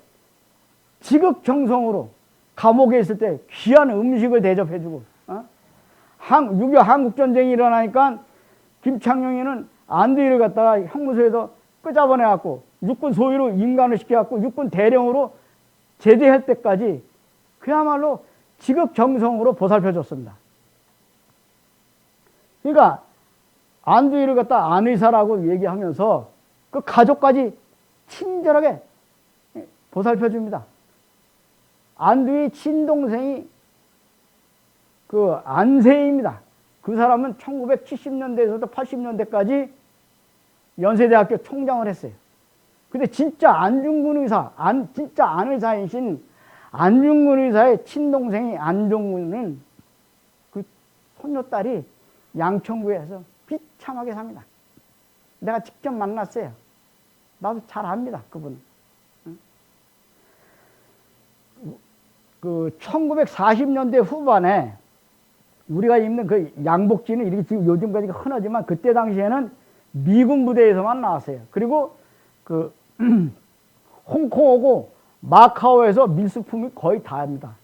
지극정성으로 감옥에 있을 때 귀한 음식을 대접해주고, 6.25 한국전쟁이 일어나니까 김창룡이는 안두희를 갖다가 형무소에서 끄잡아내갖고 육군 소위로 임관을 시켜갖고 육군 대령으로 제대할 때까지 그야말로 지극정성으로 보살펴줬습니다. 그러니까 안두희를 갖다 안의사라고 얘기하면서 그 가족까지 친절하게 보살펴줍니다. 안두희 친동생이 그 안세희입니다. 그 사람은 1970년대에서부터 80년대까지 연세대학교 총장을 했어요. 근데 진짜 안중근 의사, 진짜 안의사이신 안중근 의사의 친동생이 안종근은 그 손녀딸이 양천구에서 비참하게 삽니다. 내가 직접 만났어요. 나도 잘 압니다, 그분. 그 1940년대 후반에 우리가 입는 그 양복지는 이렇게 지금 요즘까지 흔하지만 그때 당시에는 미군 부대에서만 나왔어요. 그리고 그 홍콩하고 마카오에서 밀수품이 거의 다입니다.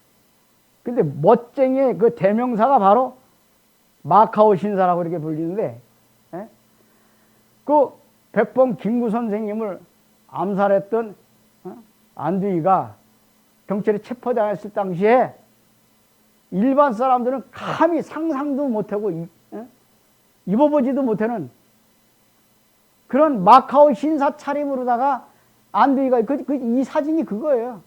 근데 멋쟁이의 그 대명사가 바로 마카오 신사라고 이렇게 불리는데, 그 백범 김구 선생님을 암살했던 안두희가 경찰에 체포당했을 당시에 일반 사람들은 감히 상상도 못하고 입어보지도 못하는 그런 마카오 신사 차림으로다가 안두희가 이 사진이 그거예요.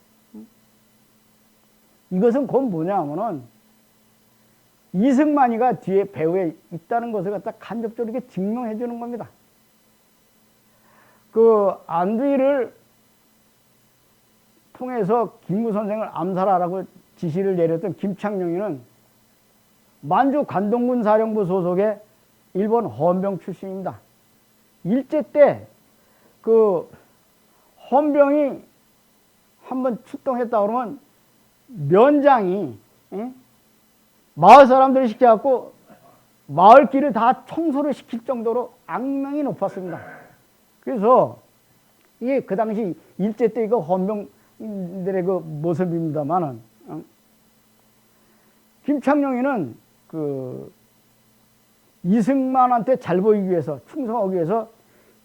이것은 곧 뭐냐면은 이승만이가 뒤에 배후에 있다는 것을 갖다 간접적으로 이렇게 증명해 주는 겁니다. 그 안두희를 통해서 김구 선생을 암살하라고 지시를 내렸던 김창룡이는 만주 관동군 사령부 소속의 일본 헌병 출신입니다. 일제 때 그 헌병이 한번 출동했다 그러면 면장이 마을 사람들을 시켜갖고 마을 길을 다 청소를 시킬 정도로 악명이 높았습니다. 그래서 이게 그 당시 일제 때 이거 헌병들의 그 모습입니다만은, 김창룡이는 그 이승만한테 잘 보이기 위해서, 충성하기 위해서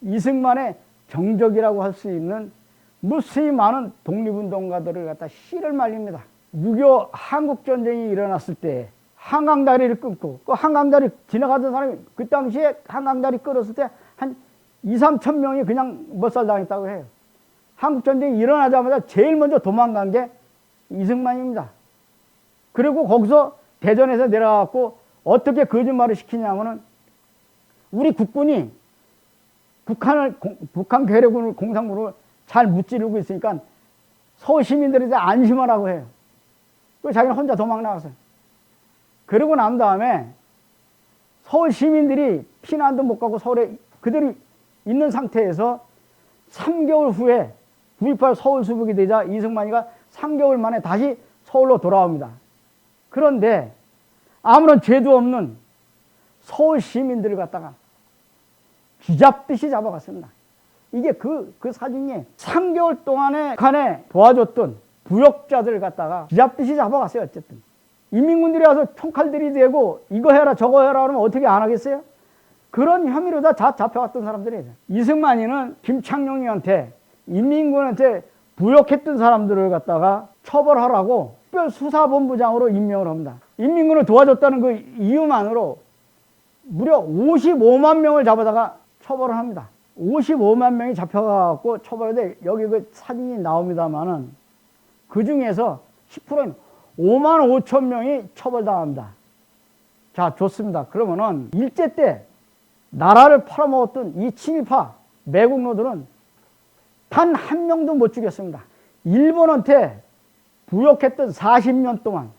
이승만의 정적이라고 할 수 있는 무수히 많은 독립운동가들을 갖다 씨를 말립니다. 6.25 한국전쟁이 일어났을 때 한강다리를 끊고 그 한강다리 지나가던 사람이 그 당시에 한강다리 끌었을 때 한 2, 3천 명이 그냥 못살당했다고 해요. 한국전쟁이 일어나자마자 제일 먼저 도망간 게 이승만입니다. 그리고 거기서 대전에서 내려가고 어떻게 거짓말을 시키냐면은 우리 국군이 북한 괴뢰군을 공산군을 잘 무찌르고 있으니까 서울 시민들이 안심하라고 해요. 그리고 자기는 혼자 도망 나갔어요. 그러고 난 다음에 서울 시민들이 피난도 못 가고 서울에 그대로 있는 상태에서 3개월 후에 9.18 서울 수복이 되자 이승만이가 3개월 만에 다시 서울로 돌아옵니다. 그런데 아무런 죄도 없는 서울 시민들을 갖다가 쥐잡듯이 잡아갔습니다. 이게 그 사진이 3개월 동안에 북한에 도와줬던 부역자들을 갖다가 쥐잡듯이 잡아갔어요. 어쨌든 인민군들이 와서 총칼들이 되고 이거 해라 저거 해라 하면 어떻게 안 하겠어요? 그런 혐의로 다 잡혀갔던 사람들이에요. 이승만이는 김창룡이한테 인민군한테 부역했던 사람들을 갖다가 처벌하라고 특별수사본부장으로 임명을 합니다. 인민군을 도와줬다는 그 이유만으로 무려 55만 명을 잡아다가 처벌을 합니다. 55만 명이 잡혀가고 처벌돼 여기 그 사진이 나옵니다만은 그 중에서 10%는 5만 5천 명이 처벌당합니다. 자, 좋습니다. 그러면은 일제 때 나라를 팔아먹었던 이 친일파 매국노들은 단 한 명도 못 죽였습니다. 일본한테 부역했던 40년 동안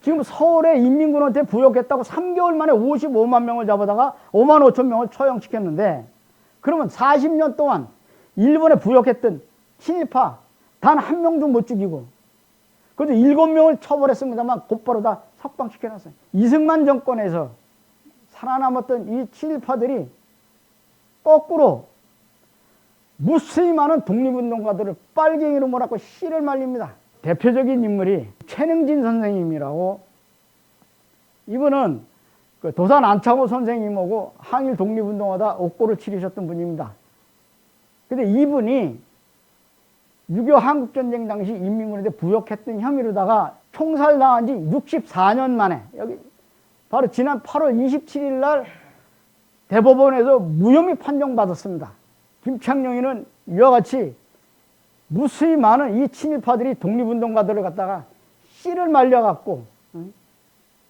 지금 서울의 인민군한테 부역했다고 3개월 만에 55만 명을 잡아다가 5만 5천 명을 처형시켰는데 그러면 40년 동안 일본에 부역했던 친일파 단 한 명도 못 죽이고 그래도 7명을 처벌했습니다만 곧바로 다 석방시켜놨어요. 이승만 정권에서 살아남았던 이 친일파들이 거꾸로 무수히 많은 독립운동가들을 빨갱이로 몰아고 씨를 말립니다. 대표적인 인물이 최능진 선생님이라고 이분은 그 도산 안창호 선생님하고 항일 독립운동하다 옥고를 치르셨던 분입니다. 근데 이분이 6.25 한국전쟁 당시 인민군한테 부역했던 혐의로다가 총살당한 지 64년 만에 여기 바로 지난 8월 27일 날 대법원에서 무혐의 판정받았습니다. 김창룡이는 이와 같이 무수히 많은 이 친일파들이 독립운동가들을 갖다가 씨를 말려갖고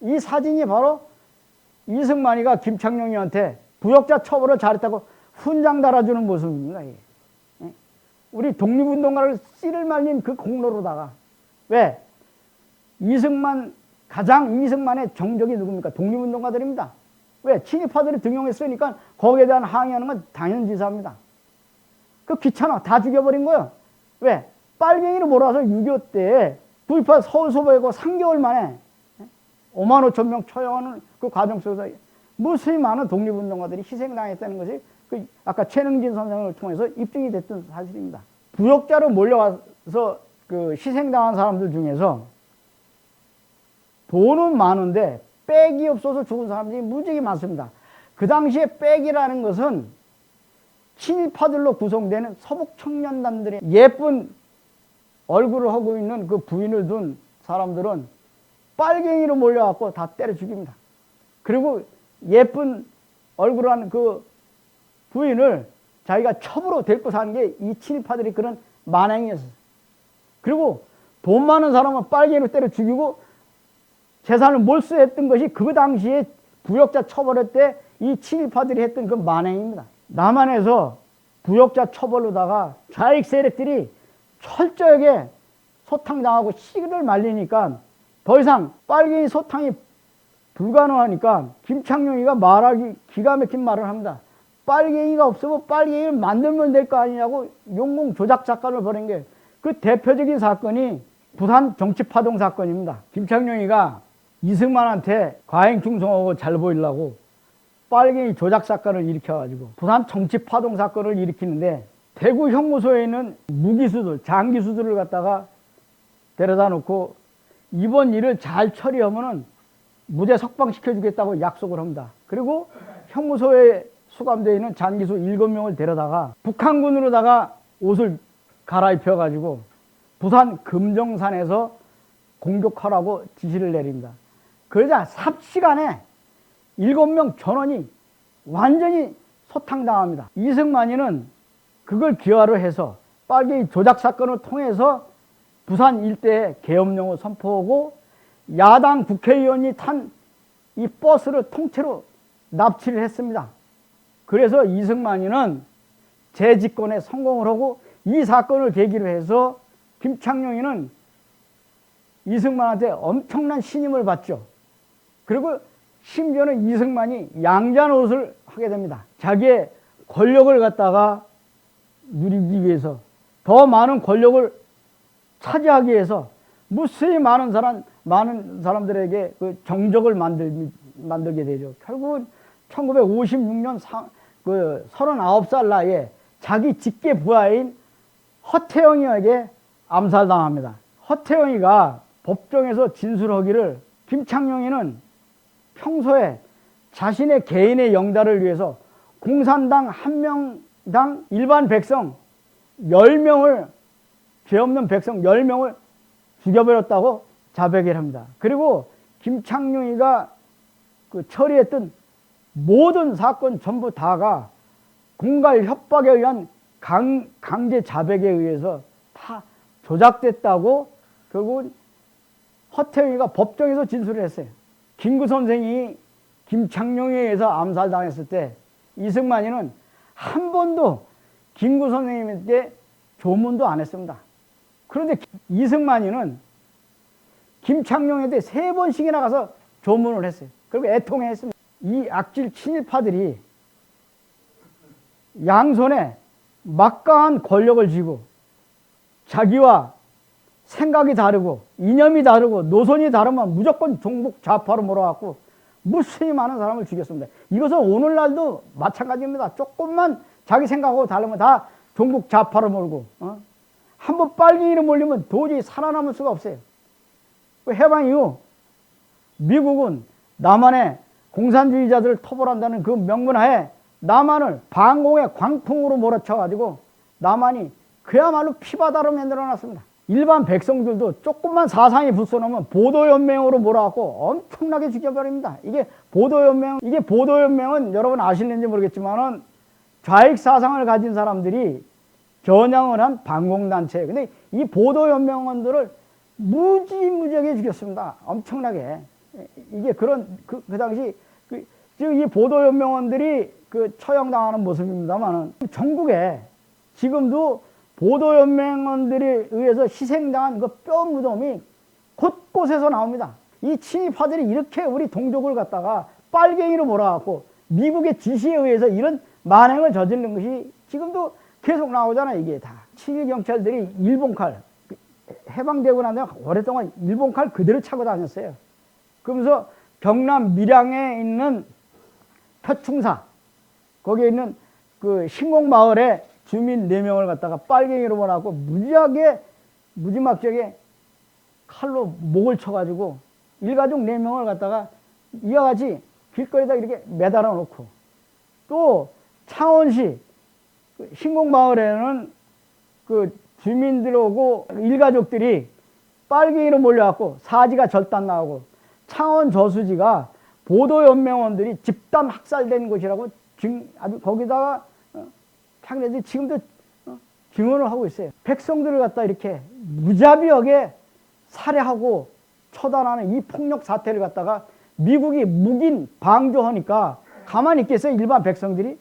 이 사진이 바로 이승만이가 김창룡이한테 부역자 처벌을 잘했다고 훈장 달아주는 모습입니다. 이게. 우리 독립운동가를 씨를 말린 그 공로로다가 왜? 이승만의 정적이 누굽니까? 독립운동가들입니다. 왜? 친일파들이 등용했으니까 거기에 대한 항의하는 건 당연지사입니다. 그 귀찮아. 다 죽여버린 거예요. 왜? 빨갱이로 몰아서 6.25 때 9.18 서울소보이고 3개월 만에 5만 5천 명 처형하는 그 과정 속에서 무수히 많은 독립운동가들이 희생당했다는 것이 그 아까 최능진 선생을 통해서 입증이 됐던 사실입니다. 부역자로 몰려가서 그 희생당한 사람들 중에서 돈은 많은데 백이 없어서 죽은 사람들이 무지하게 많습니다. 그 당시에 백이라는 것은 친일파들로 구성되는 서북청년단들의 예쁜 얼굴을 하고 있는 그 부인을 둔 사람들은 빨갱이로 몰려갖고 다 때려 죽입니다. 그리고 예쁜 얼굴을 하는 그 부인을 자기가 첩으로 데리고 사는 게 이 친일파들이 그런 만행이었어요. 그리고 돈 많은 사람은 빨갱이로 때려 죽이고 재산을 몰수했던 것이 그 당시에 부역자 처벌할 때 이 친일파들이 했던 그 만행입니다. 남한에서 부역자 처벌로다가 좌익 세력들이 철저하게 소탕당하고 씨를 말리니까 더 이상 빨갱이 소탕이 불가능하니까 김창룡이가 말하기 기가 막힌 말을 합니다. 빨갱이가 없으면 빨갱이를 만들면 될 거 아니냐고 용공 조작 사건을 벌인 게 그 대표적인 사건이 부산 정치파동 사건입니다. 김창룡이가 이승만한테 과잉 충성하고 잘 보이려고 빨갱이 조작 사건을 일으켜가지고 부산 정치파동 사건을 일으키는데 대구 형무소에 있는 무기수들, 장기수들을 갖다가 데려다 놓고 이번 일을 잘 처리하면은 무죄 석방시켜주겠다고 약속을 합니다. 그리고 형무소에 수감되어 있는 장기수 7명을 데려다가 북한군으로다가 옷을 갈아입혀가지고 부산 금정산에서 공격하라고 지시를 내립니다. 그러자 삽시간에 7명 전원이 완전히 소탕당합니다. 이승만이는 그걸 기화로 해서 빨갱이 조작 사건을 통해서 부산 일대에 계엄령을 선포하고 야당 국회의원이 탄 이 버스를 통째로 납치를 했습니다. 그래서 이승만이는 재집권에 성공을 하고 이 사건을 계기로 해서 김창룡이는 이승만한테 엄청난 신임을 받죠. 그리고 심지어는 이승만이 양자노릇을 하게 됩니다. 자기의 권력을 갖다가 누리기 위해서, 더 많은 권력을 차지하기 위해서 무수히 많은 사람들에게 그 정적을 만들게 되죠. 결국은 1956년 39살 나이에 자기 직계 부하인 허태영이에게 암살당합니다. 허태영이가 법정에서 진술하기를 김창룡이는 평소에 자신의 개인의 영달을 위해서 공산당 한 명당 일반 백성 10명을, 죄 없는 백성 10명을 죽여버렸다고 자백을 합니다. 그리고 김창룡이가 그 처리했던 모든 사건 전부 다가 공갈 협박에 의한 강제 자백에 의해서 다 조작됐다고 결국은 허태영이가 법정에서 진술을 했어요. 김구 선생이 김창룡에 의해서 암살당했을 때 이승만이는 한 번도 김구 선생님에게 조문도 안 했습니다. 그런데 이승만이는 김창룡에 대해 3번씩이나 가서 조문을 했어요. 그리고 애통했습니다. 이 악질 친일파들이 양손에 막강한 권력을 쥐고 자기와 생각이 다르고 이념이 다르고 노선이 다르면 무조건 종북 좌파로 몰아갖고 무수히 많은 사람을 죽였습니다. 이것은 오늘날도 마찬가지입니다. 조금만 자기 생각하고 다르면 다 종북 좌파로 몰고 한번 빨갱이로 몰리면 도저히 살아남을 수가 없어요. 해방 이후 미국은 남한의 공산주의자들을 토벌한다는 그 명분하에 남한을 반공의 광풍으로 몰아쳐가지고 남한이 그야말로 피바다로 만들어놨습니다. 일반 백성들도 조금만 사상이 불쏘놓으면 보도연맹으로 몰아갖고 엄청나게 죽여버립니다. 이게 보도연맹은 여러분 아실는지 모르겠지만은 좌익 사상을 가진 사람들이 겨냥을 한 반공단체예요. 근데 이 보도연맹원들을 무지무지하게 죽였습니다. 엄청나게. 이게 그 당시 즉 이 보도연맹원들이 그 처형당하는 모습입니다만은 전국에 지금도 보도연맹원들에 의해서 희생당한 그 뼈 무덤이 곳곳에서 나옵니다. 이 친일파들이 이렇게 우리 동족을 갖다가 빨갱이로 몰아갖고 미국의 지시에 의해서 이런 만행을 저지른 것이 지금도 계속 나오잖아요. 이게 다 친일 경찰들이 일본 칼, 해방되고 난 다음에 오랫동안 일본 칼 그대로 차고 다녔어요. 그러면서 경남 밀양에 있는 표충사, 거기에 있는 그 신곡마을에 주민 4명을 갖다가 빨갱이로 몰아갖고 무지막지하게 칼로 목을 쳐가지고 일가족 4명을 갖다가 이와 같이 길거리에다 이렇게 매달아 놓고, 또 창원시 신곡마을에는 그 주민들하고 일가족들이 빨갱이로 몰려갖고 사지가 절단 나오고, 창원 저수지가 보도연맹원들이 집단 학살된 곳이라고 아주 거기다가 자기네들이 지금도 증언을 하고 있어요. 백성들을 갖다 이렇게 무자비하게 살해하고 처단하는 이 폭력 사태를 갖다가 미국이 묵인 방조하니까 가만히 있겠어요? 일반 백성들이?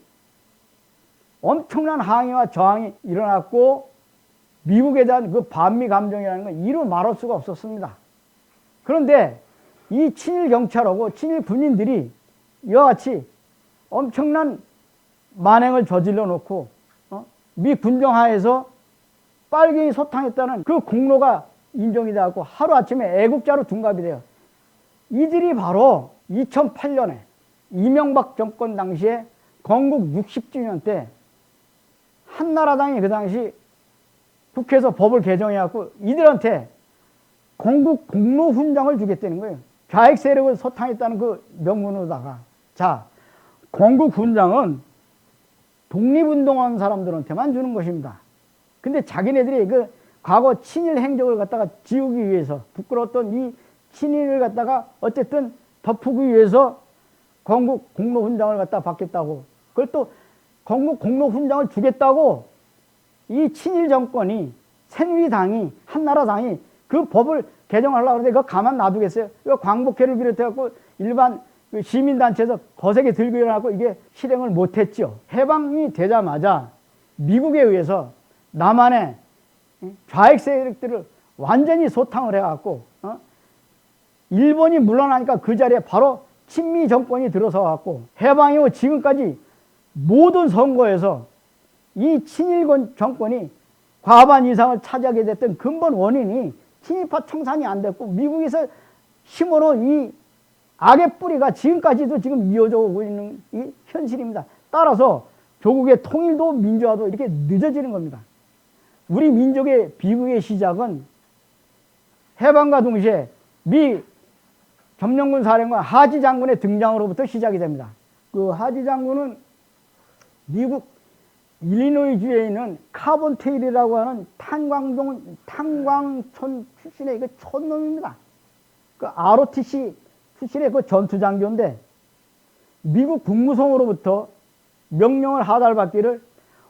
엄청난 항의와 저항이 일어났고 미국에 대한 그 반미 감정이라는 건 이루 말할 수가 없었습니다. 그런데 이 친일 경찰하고 친일 군인들이 이와 같이 엄청난 만행을 저질러 놓고 미 군정하에서 빨갱이 소탕했다는 그 공로가 인정이 되고 하루아침에 애국자로 둔갑이 돼요. 이들이 바로 2008년에 이명박 정권 당시에 건국 60주년 때 한나라당이 그 당시 국회에서 법을 개정해갖고 이들한테 건국 공로훈장을 주겠다는 거예요. 좌익 세력을 소탕했다는 그 명분으로다가. 자, 건국훈장은 독립운동한 사람들한테만 주는 것입니다. 근데 자기네들이 그 과거 친일 행적을 갖다가 지우기 위해서 부끄러웠던 이 친일을 갖다가 어쨌든 덮기 위해서 건국 공로훈장을 갖다 받겠다고, 그걸 또 건국 공로훈장을 주겠다고 이 친일 정권이, 새누리당이, 한나라당이 그 법을 개정하려고 하는데 그거 가만 놔두겠어요? 이거 광복회를 비롯해갖고 일반 그 시민단체에서 거세게 들고 일어나고 이게 실행을 못했죠. 해방이 되자마자 미국에 의해서 남한의 좌익 세력들을 완전히 소탕을 해갖고, 일본이 물러나니까 그 자리에 바로 친미 정권이 들어서갖고 해방 이후 지금까지 모든 선거에서 이 친일권 정권이 과반 이상을 차지하게 됐던 근본 원인이 친일파 청산이 안 됐고 미국에서 심어놓은 이 악의 뿌리가 지금까지도 지금 이어져 오고 있는 이 현실입니다. 따라서 조국의 통일도 민주화도 이렇게 늦어지는 겁니다. 우리 민족의 비극의 시작은 해방과 동시에 미 점령군 사령관 하지 장군의 등장으로부터 시작이 됩니다. 그 하지 장군은 미국 일리노이주에 있는 카본테일이라고 하는 탄광촌 출신의 그 촌놈입니다. 그 ROTC 출신의 그 전투장교인데 미국 국무성으로부터 명령을 하달받기를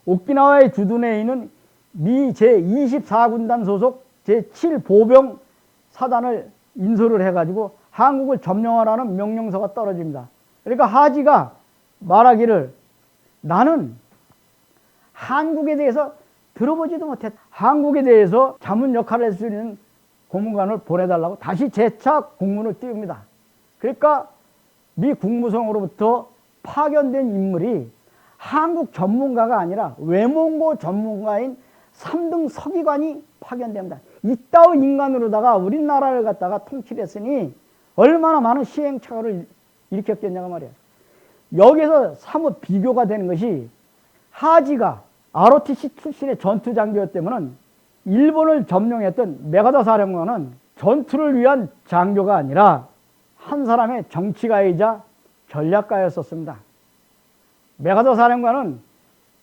오키나와의 주둔에 있는 미 제24군단 소속 제7보병 사단을 인솔을 해가지고 한국을 점령하라는 명령서가 떨어집니다. 그러니까 하지가 말하기를 나는 한국에 대해서 들어보지도 못했다. 한국에 대해서 자문 역할을 할 수 있는 고문관을 보내달라고 다시 재차 공문을 띄웁니다. 그러니까 미 국무성으로부터 파견된 인물이 한국 전문가가 아니라 외몽고 전문가인 3등 서기관이 파견됩니다. 이따위 인간으로다가 우리나라를 갖다가 통치했으니 얼마나 많은 시행착오를 일으켰겠냐고 말이에요. 여기서 사뭇 비교가 되는 것이 하지가 ROTC 출신의 전투장교였다면 일본을 점령했던 메가다 사령관은 전투를 위한 장교가 아니라 한 사람의 정치가이자 전략가였었습니다. 메가다 사령관은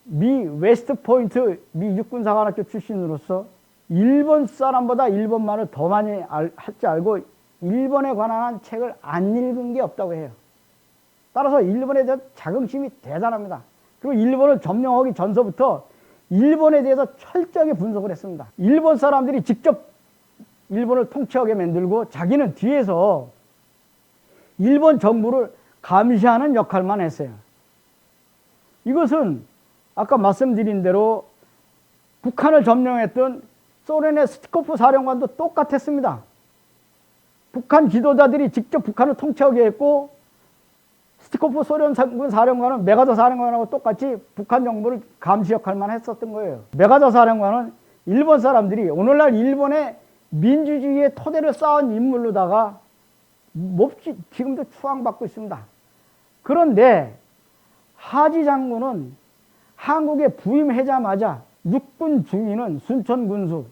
미 웨스트포인트 미 육군사관학교 출신으로서 일본 사람보다 일본말을 더 많이 할 줄 알고 일본에 관한 책을 안 읽은 게 없다고 해요. 따라서 일본에 대한 자긍심이 대단합니다. 그리고 일본을 점령하기 전서부터 일본에 대해서 철저하게 분석을 했습니다. 일본 사람들이 직접 일본을 통치하게 만들고 자기는 뒤에서 일본 정부를 감시하는 역할만 했어요. 이것은 아까 말씀드린 대로 북한을 점령했던 소련의 스티코프 사령관도 똑같았습니다. 북한 지도자들이 직접 북한을 통치하게 했고 스티코프 소련군 사령관은 메가더 사령관하고 똑같이 북한 정부를 감시 역할만 했었던 거예요. 메가더 사령관은 일본 사람들이 오늘날 일본의 민주주의의 토대를 쌓은 인물로다가 몹시 지금도 추앙받고 있습니다. 그런데 하지 장군은 한국에 부임하자마자 육군 중위는 순천군수,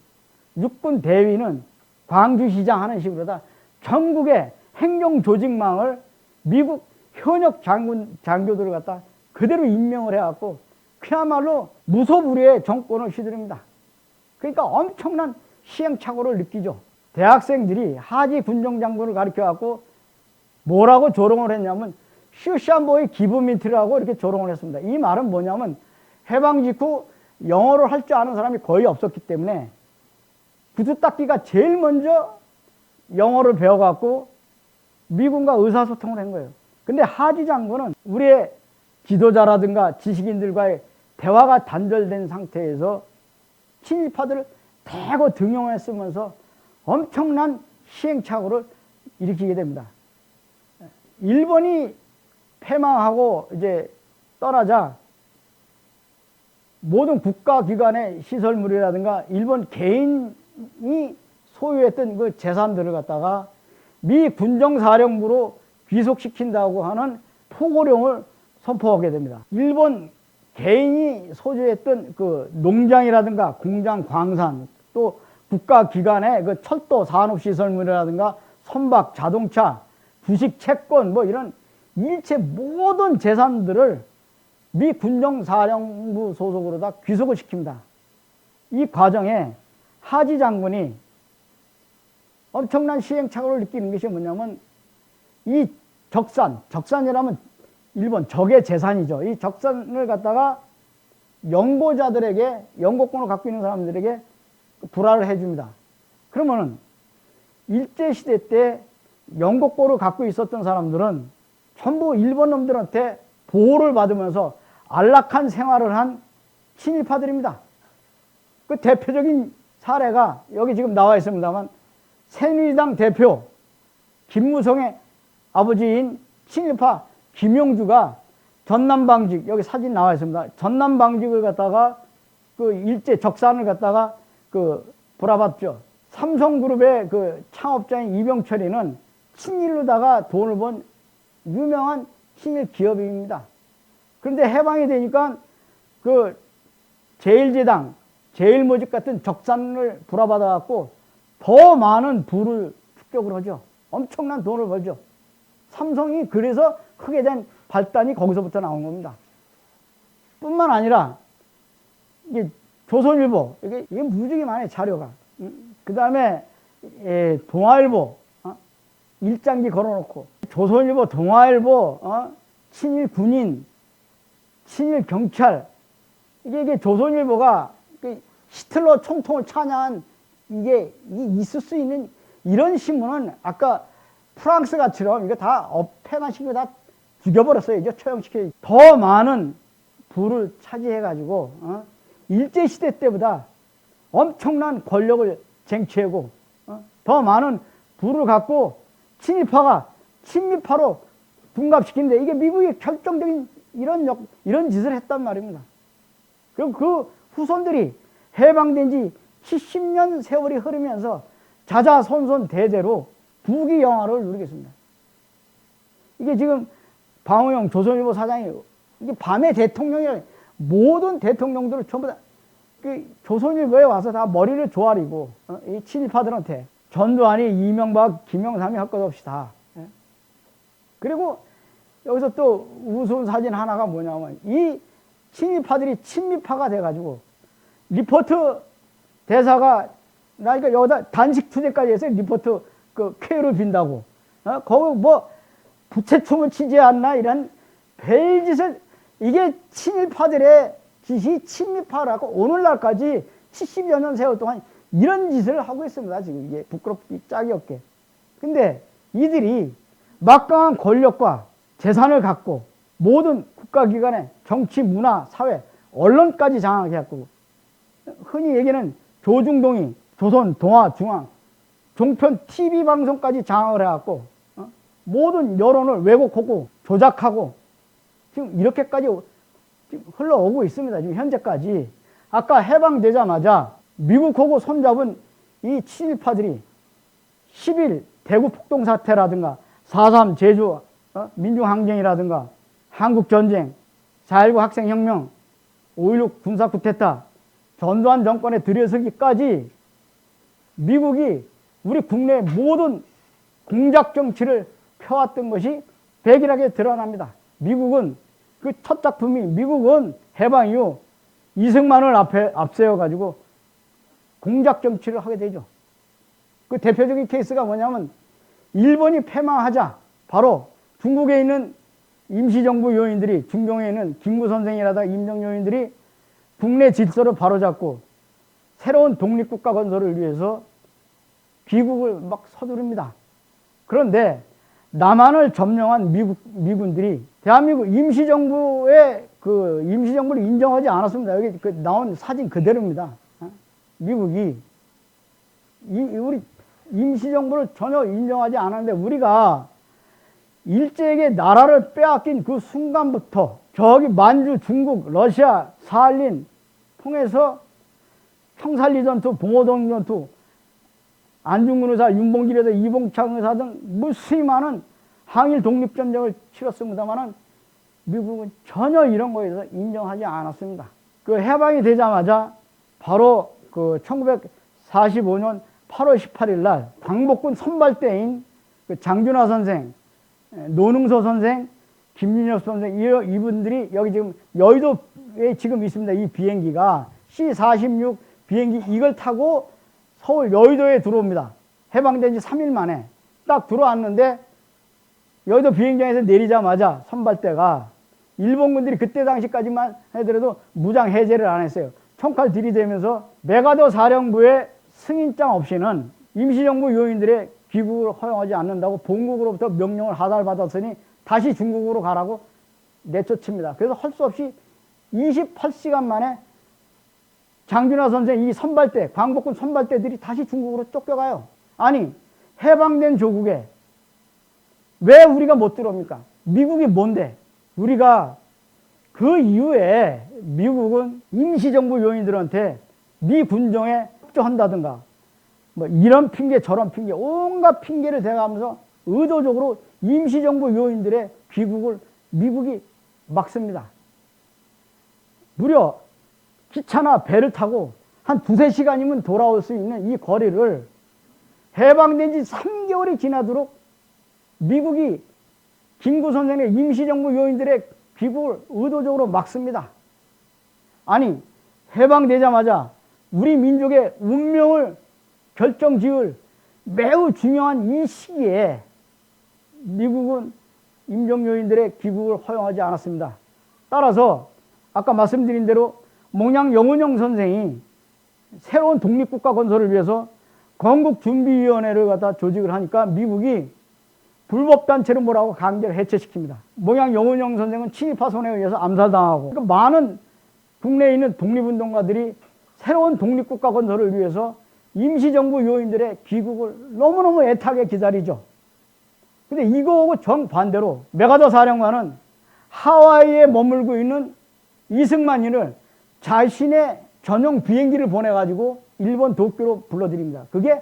육군 대위는 광주시장 하는 식으로다 전국의 행정조직망을 미국 현역 장교들을 갖다 그대로 임명을 해갖고 그야말로 무소불위의 정권을 휘두릅니다. 그러니까 엄청난 시행착오를 느끼죠. 대학생들이 하지 군정장군을 가르쳐갖고 뭐라고 조롱을 했냐면 슈샤모의 기브민트라고 이렇게 조롱을 했습니다. 이 말은 뭐냐면 해방 직후 영어를 할 줄 아는 사람이 거의 없었기 때문에 구두닦기가 제일 먼저 영어를 배워갖고 미군과 의사소통을 한 거예요. 근데 하지 장군은 우리의 지도자라든가 지식인들과의 대화가 단절된 상태에서 친일파들을 대거 등용했으면서 엄청난 시행착오를 일으키게 됩니다. 일본이 패망하고 이제 떠나자 모든 국가기관의 시설물이라든가 일본 개인이 소유했던 그 재산들을 갖다가 미 군정사령부로 귀속시킨다고 하는 포고령을 선포하게 됩니다. 일본 개인이 소유했던 그 농장이라든가 공장, 광산, 또 국가기관의 그 철도 산업시설물이라든가 선박, 자동차, 주식, 채권 뭐 이런 일체 모든 재산들을 미 군정사령부 소속으로 다 귀속을 시킵니다. 이 과정에 하지 장군이 엄청난 시행착오를 느끼는 것이 뭐냐면 이 적산이라면 일본 적의 재산이죠. 이 적산을 갖다가 영고자들에게, 영고권을 갖고 있는 사람들에게 불화를 해줍니다. 그러면은 일제시대 때 영고권을 갖고 있었던 사람들은 전부 일본 놈들한테 보호를 받으면서 안락한 생활을 한 친일파들입니다. 그 대표적인 사례가 여기 지금 나와 있습니다만, 새누리당 대표 김무성의 아버지인 친일파 김용주가 전남방직, 여기 사진 나와 있습니다. 전남방직을 갖다가 그 일제 적산을 갖다가 그 불화받죠. 삼성그룹의 그 창업자인 이병철이는 친일로다가 돈을 번 유명한 친일 기업입니다. 그런데 해방이 되니까 그 제일제당, 제일모직 같은 적산을 불화받아갖고 더 많은 부를 축적을 하죠. 엄청난 돈을 벌죠. 삼성이 그래서 크게 된 발단이 거기서부터 나온 겁니다. 뿐만 아니라 이게 조선일보, 이게 무지개 많아요, 자료가. 그 다음에 동아일보, 일장기 걸어놓고, 조선일보, 동아일보, 친일 군인, 친일 경찰, 이게 조선일보가 히틀러 총통을 찬양한 이게 있을 수 있는 이런 신문은 아까 프랑스 같이럼 이거 다 폐간시키고 다 죽여버렸어요. 처형시켜. 더 많은 부를 차지해가지고 일제시대 때보다 엄청난 권력을 쟁취하고 더 많은 부를 갖고 친일파가 친미파로 둔갑시키는데, 이게 미국이 결정적인 이런 짓을 했단 말입니다. 그리고 그 후손들이 해방된 지 70년 세월이 흐르면서 자자손손 대대로 부귀 영화를 누리겠습니다. 이게 지금 방호영 조선일보 사장이 이게 밤에 대통령이 모든 대통령들을 전부 다 그 조선일보에 와서 다 머리를 조아리고 이 친일파들한테 전두환이 이명박 김영삼이 할 것 없이 다. 그리고 여기서 또 우스운 사진 하나가 뭐냐면, 이 친일파들이 친미파가 돼가지고 리포트 대사가 나니까 여기다 단식 투쟁까지 해서 리포트 그 쾌유를 빈다고, 거기 뭐 부채춤을 치지 않나, 이런 별짓을, 이게 친일파들의 짓이 친미파라고 오늘날까지 70여 년 세월 동안 이런 짓을 하고 있습니다. 지금 이게 부끄럽기 짝이 없게. 근데 이들이 막강한 권력과 재산을 갖고 모든 국가기관의 정치, 문화, 사회, 언론까지 장악해 갖고, 흔히 얘기는 조중동이 조선, 동아, 중앙, 종편 TV 방송까지 장악을 해갖고 모든 여론을 왜곡하고 조작하고 지금 이렇게까지 지금 흘러오고 있습니다. 지금 현재까지. 아까 해방되자마자 미국하고 손잡은 이 친일파들이 10일 대구 폭동사태라든가 4.3 제주 민중항쟁이라든가 한국전쟁, 4.19 학생혁명, 5.16 군사쿠데타, 전두환 정권의 들여서기까지 미국이 우리 국내의 모든 공작 정치를 펴왔던 것이 백일하게 드러납니다. 미국은 그 첫 작품이, 미국은 해방 이후 이승만을 앞세워가지고 공작 정치를 하게 되죠. 그 대표적인 케이스가 뭐냐면, 일본이 패망하자 바로 중국에 있는 임시정부 요인들이, 중동에 있는 김구 선생이라든가 임정 요인들이 국내 질서를 바로잡고 새로운 독립국가 건설을 위해서 귀국을 막 서두릅니다. 그런데 남한을 점령한 미군들이 대한민국 임시정부의 그 임시정부를 인정하지 않았습니다. 여기 그 나온 사진 그대로입니다. 미국이 우리 임시정부를 전혀 인정하지 않았는데, 우리가 일제에게 나라를 빼앗긴 그 순간부터 저기 만주, 중국, 러시아, 사할린 통해서 청산리 전투, 봉오동 전투, 안중근 의사, 윤봉길 의사, 이봉창 의사 등 무수히 많은 항일 독립전쟁을 치렀습니다만은 미국은 전혀 이런 거에 대해서 인정하지 않았습니다. 그 해방이 되자마자 바로 그 1945년 8월 18일 날 광복군 선발대인 그 장준하 선생, 노능서 선생, 김윤엽 선생, 이분들이 여기 지금 여의도에 지금 있습니다. 이 비행기가 C-46 비행기, 이걸 타고 서울 여의도에 들어옵니다. 해방된 지 3일 만에 딱 들어왔는데 여의도 비행장에서 내리자마자 선발대가 일본군들이 그때 당시까지만 하더라도 무장 해제를 안 했어요. 총칼 들이대면서 메가더 사령부의 승인장 없이는 임시정부 요인들의 귀국을 허용하지 않는다고 본국으로부터 명령을 하달받았으니 다시 중국으로 가라고 내쫓습니다. 그래서 할 수 없이 28시간 만에 장균화 선생 이 선발대, 광복군 선발대들이 다시 중국으로 쫓겨가요. 아니, 해방된 조국에 왜 우리가 못 들어옵니까? 미국이 뭔데? 우리가 그 이후에 미국은 임시정부 요인들한테 미 군정에 협조한다든가 뭐 이런 핑계 저런 핑계 온갖 핑계를 대가면서 의도적으로 임시정부 요인들의 귀국을 미국이 막습니다. 무려 기차나 배를 타고 한 두세 시간이면 돌아올 수 있는 이 거리를 해방된 지 3개월이 지나도록 미국이 김구 선생의 임시정부 요인들의 귀국을 의도적으로 막습니다. 아니, 해방되자마자 우리 민족의 운명을 결정지을 매우 중요한 이 시기에 미국은 임종요인들의 귀국을 허용하지 않았습니다. 따라서 아까 말씀드린 대로 몽양 영운용 선생이 새로운 독립국가 건설을 위해서 건국준비위원회를 갖다 조직을 하니까 미국이 불법단체로 뭐라고 강제로 해체시킵니다. 몽양 영운용 선생은 친일파 손에 의해서 암살당하고 그러니까 많은 국내에 있는 독립운동가들이 새로운 독립국가 건설을 위해서 임시정부 요인들의 귀국을 너무너무 애타게 기다리죠. 근데 이거하고 정반대로 메가더 사령관은 하와이에 머물고 있는 이승만이를 자신의 전용 비행기를 보내가지고 일본 도쿄로 불러들입니다. 그게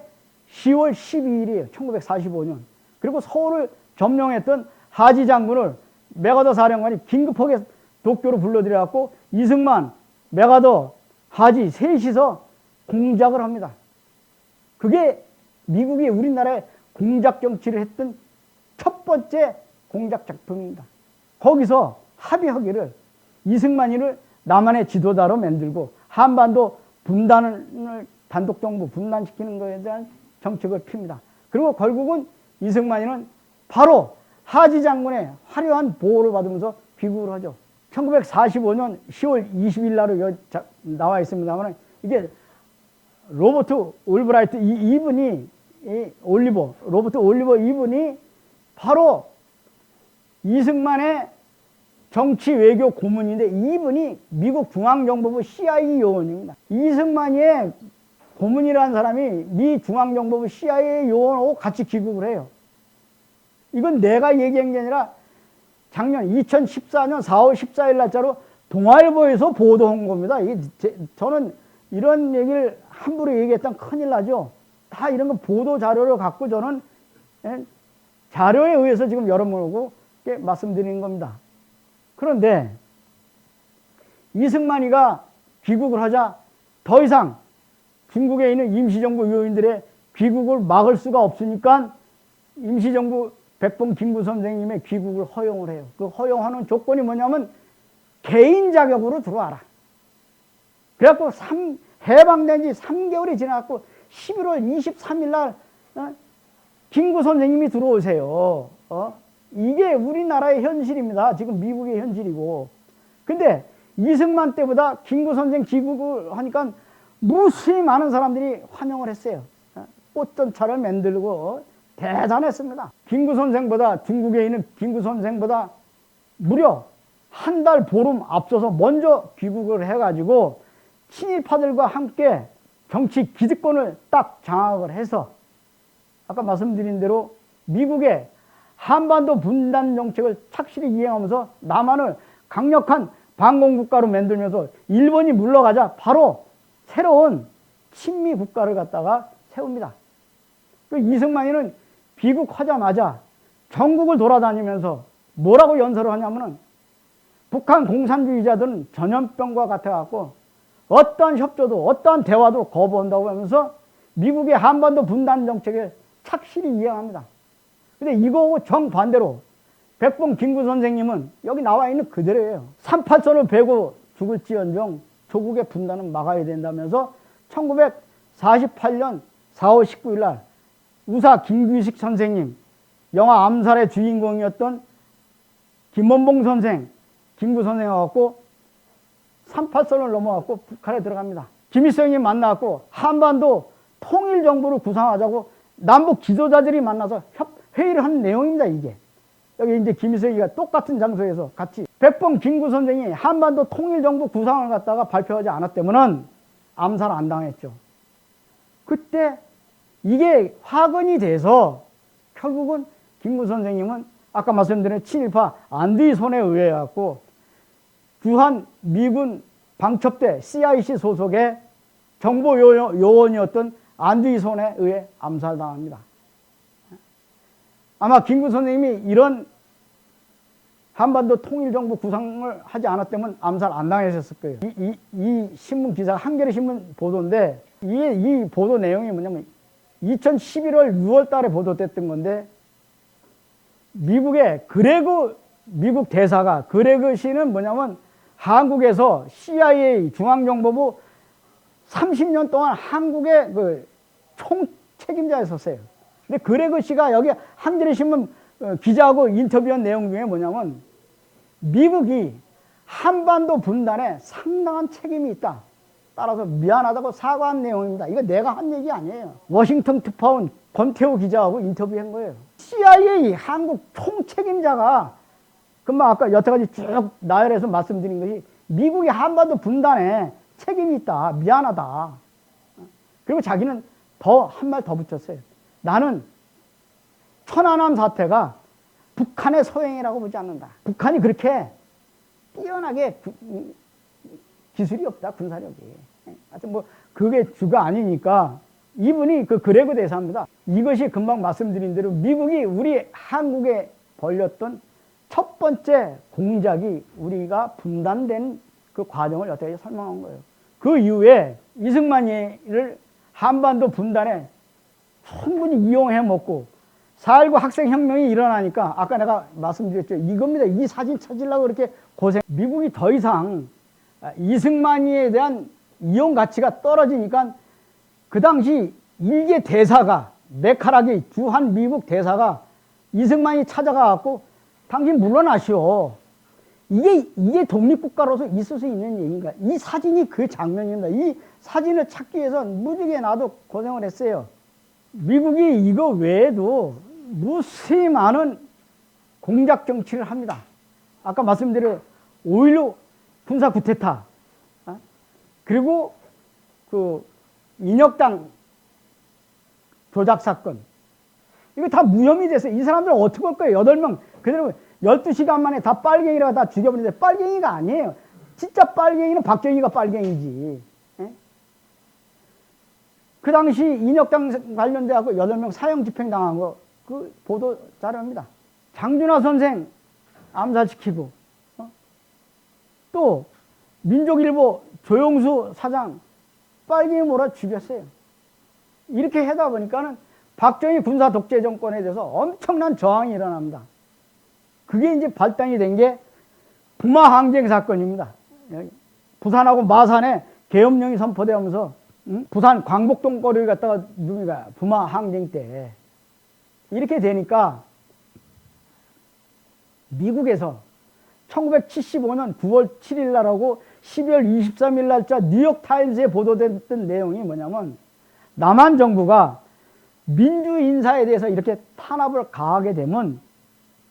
10월 12일이에요. 1945년. 그리고 서울을 점령했던 하지 장군을 메가더 사령관이 긴급하게 도쿄로 불러들여갖고 이승만, 메가더, 하지 셋이서 공작을 합니다. 그게 미국이 우리나라에 공작 정치를 했던 첫 번째 공작 작품입니다. 거기서 합의하기를 이승만이를 남한의 지도자로 만들고 한반도 분단을 단독정부 분단시키는 것에 대한 정책을 핍니다. 그리고 결국은 이승만이는 바로 하지 장군의 화려한 보호를 받으면서 귀국을 하죠. 1945년 10월 20일 날로 나와 있습니다만 이게 로버트 올브라이트 이분이 로버트 올리버 이분이 바로 이승만의 정치 외교 고문인데 이분이 미국 중앙정보부 CIA 요원입니다. 이승만의 고문이라는 사람이 미 중앙정보부 CIA 요원하고 같이 귀국을 해요. 이건 내가 얘기한 게 아니라 작년 2014년 4월 14일 날짜로 동아일보에서 보도한 겁니다. 저는 이런 얘기를 함부로 얘기했다면 큰일 나죠. 다 이런 거 보도 자료를 갖고 저는 자료에 의해서 지금 여러분에게 말씀드리는 겁니다. 그런데 이승만이가 귀국을 하자 더 이상 중국에 있는 임시정부 요인들의 귀국을 막을 수가 없으니까 임시정부 백범 김구 선생님의 귀국을 허용을 해요. 그 허용하는 조건이 뭐냐면 개인 자격으로 들어와라. 그래갖고 해방된 지 3개월이 지나갖고 11월 23일 날 김구 선생님이 들어오세요. 이게 우리나라의 현실입니다. 지금 미국의 현실이고. 근데 이승만 때보다 김구 선생 귀국을 하니까 무수히 많은 사람들이 환영을 했어요. 꽃전차를 만들고 대단했습니다. 김구 선생보다 중국에 있는 김구 선생보다 무려 한 달 보름 앞서서 먼저 귀국을 해가지고 친일파들과 함께 정치 기득권을 딱 장악을 해서 아까 말씀드린 대로 미국의 한반도 분단 정책을 착실히 이행하면서 남한을 강력한 반공국가로 만들면서 일본이 물러가자 바로 새로운 친미 국가를 갖다가 세웁니다. 그 이승만이는 귀국하자마자 전국을 돌아다니면서 뭐라고 연설을 하냐면은 북한 공산주의자들은 전염병과 같아갖고 어떠한 협조도 어떠한 대화도 거부한다고 하면서 미국의 한반도 분단 정책을 착실히 이행합니다. 근데 이거하고 정반대로 백범 김구 선생님은 여기 나와 있는 그대로예요. 38선을 베고 죽을지언정 조국의 분단은 막아야 된다면서 1948년 4월 19일 날 우사 김규식 선생님 영화 암살의 주인공이었던 김원봉 선생, 김구 선생과 갖고 38선을 넘어갖고 북한에 들어갑니다. 김일성이 만나갖고 한반도 통일정부를 구상하자고 남북 지도자들이 만나서 회의를 한 내용입니다, 이게. 여기 이제 김일성이가 똑같은 장소에서 같이 백범 김구 선생이 한반도 통일정부 구상을 갖다가 발표하지 않았다면은 암살 안 당했죠. 그때 이게 화근이 돼서 결국은 김구 선생님은 아까 말씀드린 친일파 안드이 손에 의해 갖고 주한 미군 방첩대 CIC 소속의 정보 요원이었던 안드이 손에 의해 암살당합니다. 아마 김구 선생님이 이런 한반도 통일정부 구상을 하지 않았다면 암살 안 당하셨을 거예요. 이 신문 기사가 한겨레 신문 보도인데 이 보도 내용이 뭐냐면 2011월 6월 달에 보도됐던 건데 미국의 미국 대사가 그레그 씨는 뭐냐면 한국에서 CIA 중앙정보부 30년 동안 한국의 그 총책임자였었어요. 근데 그레그 씨가 여기 한겨레 신문 기자하고 인터뷰한 내용 중에 뭐냐면 미국이 한반도 분단에 상당한 책임이 있다. 따라서 미안하다고 사과한 내용입니다. 이거 내가 한 얘기 아니에요. 워싱턴 특파원 권태호 기자하고 인터뷰한 거예요. CIA 한국 총책임자가 금방 아까 여태까지 쭉 나열해서 말씀드린 것이 미국이 한반도 분단에 책임이 있다. 미안하다. 그리고 자기는 한 말 더 붙였어요. 나는 천안함 사태가 북한의 소행이라고 보지 않는다. 북한이 그렇게 뛰어나게 기술이 없다, 군사력이. 하여튼 뭐 그게 주가 아니니까 이분이 그 그레그 대사입니다. 이것이 금방 말씀드린 대로 미국이 우리 한국에 벌렸던 첫 번째 공작이 우리가 분단된 그 과정을 여태까지 설명한 거예요. 그 이후에 이승만이를 한반도 분단에 충분히 이용해 먹고 4.19 학생혁명이 일어나니까 아까 내가 말씀드렸죠. 이겁니다. 이 사진 찾으려고 그렇게 고생. 미국이 더 이상 이승만이에 대한 이용 가치가 떨어지니까 그 당시 일개 대사가 메카라기 주한 미국 대사가 이승만이 찾아가갖고 당신 물러나시오. 이게 독립국가로서 있을 수 있는 얘기인가. 이 사진이 그 장면입니다. 이 사진을 찾기 위해서 무지개 나도 고생을 했어요. 미국이 이거 외에도 무수히 많은 공작 정치를 합니다. 아까 말씀드린 5.16 군사 쿠데타, 그리고 그 인혁당 조작 사건, 이거 다 무혐의 됐어요. 이 사람들 어떻게 할 거예요? 8명 그대로 12시간 만에 다 빨갱이라고 다 죽여버리는데 빨갱이가 아니에요. 진짜 빨갱이는 박정희가 빨갱이지. 그 당시 인혁당 관련돼서 8명 사형 집행당한 거, 그 보도 자료입니다. 장준하 선생 암살시키고, 또 민족일보 조영수 사장 빨갱이 몰아 죽였어요. 이렇게 하다 보니까는 박정희 군사 독재 정권에 대해서 엄청난 저항이 일어납니다. 그게 이제 발단이 된 게 부마 항쟁 사건입니다. 부산하고 마산에 계엄령이 선포되면서 부산 광복동 거리를 갖다가 누가 부마 항쟁 때 이렇게 되니까 미국에서 1975년 9월 7일 날하고 12월 23일 날짜 뉴욕타임스에 보도됐던 내용이 뭐냐면 남한 정부가 민주 인사에 대해서 이렇게 탄압을 가하게 되면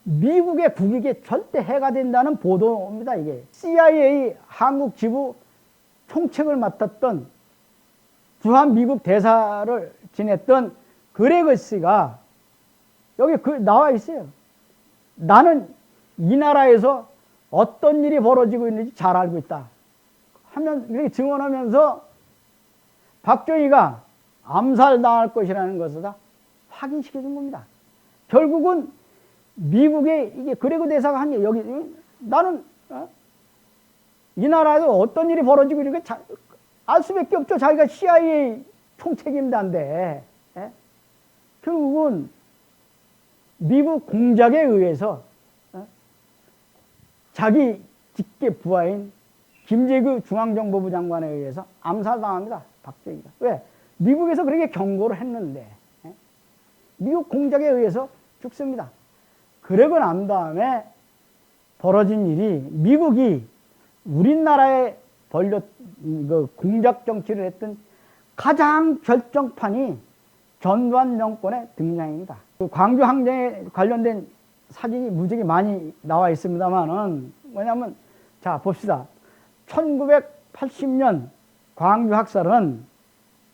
미국의 국익에 절대 해가 된다는 보도입니다. 이게 CIA 한국 지부 총책을 맡았던 주한 미국 대사를 지냈던 그레그 씨가 여기 나와 있어요. 나는 이 나라에서 어떤 일이 벌어지고 있는지 잘 알고 있다 하면 이렇게 증언하면서 박정희가 암살당할 것이라는 것을 다 확인시켜 준 겁니다. 결국은 미국의 이게 그레그 대사가 한 게 여기 나는 이 나라에서 어떤 일이 벌어지고 이렇게 알 수밖에 없죠. 자기가 CIA 총책임자인데 결국은 미국 공작에 의해서 자기 직계 부하인 김재규 중앙정보부 장관에 의해서 암살당합니다. 박정희가. 왜? 미국에서 그렇게 경고를 했는데 미국 공작에 의해서 죽습니다. 그러고 난 다음에 벌어진 일이 미국이 우리나라에 그 공작 정치를 했던 가장 결정판이 전두환 정권의 등장입니다. 그 광주 항쟁에 관련된 사진이 무지하게 많이 나와 있습니다만은 뭐냐면 자 봅시다. 1980년 광주 학살은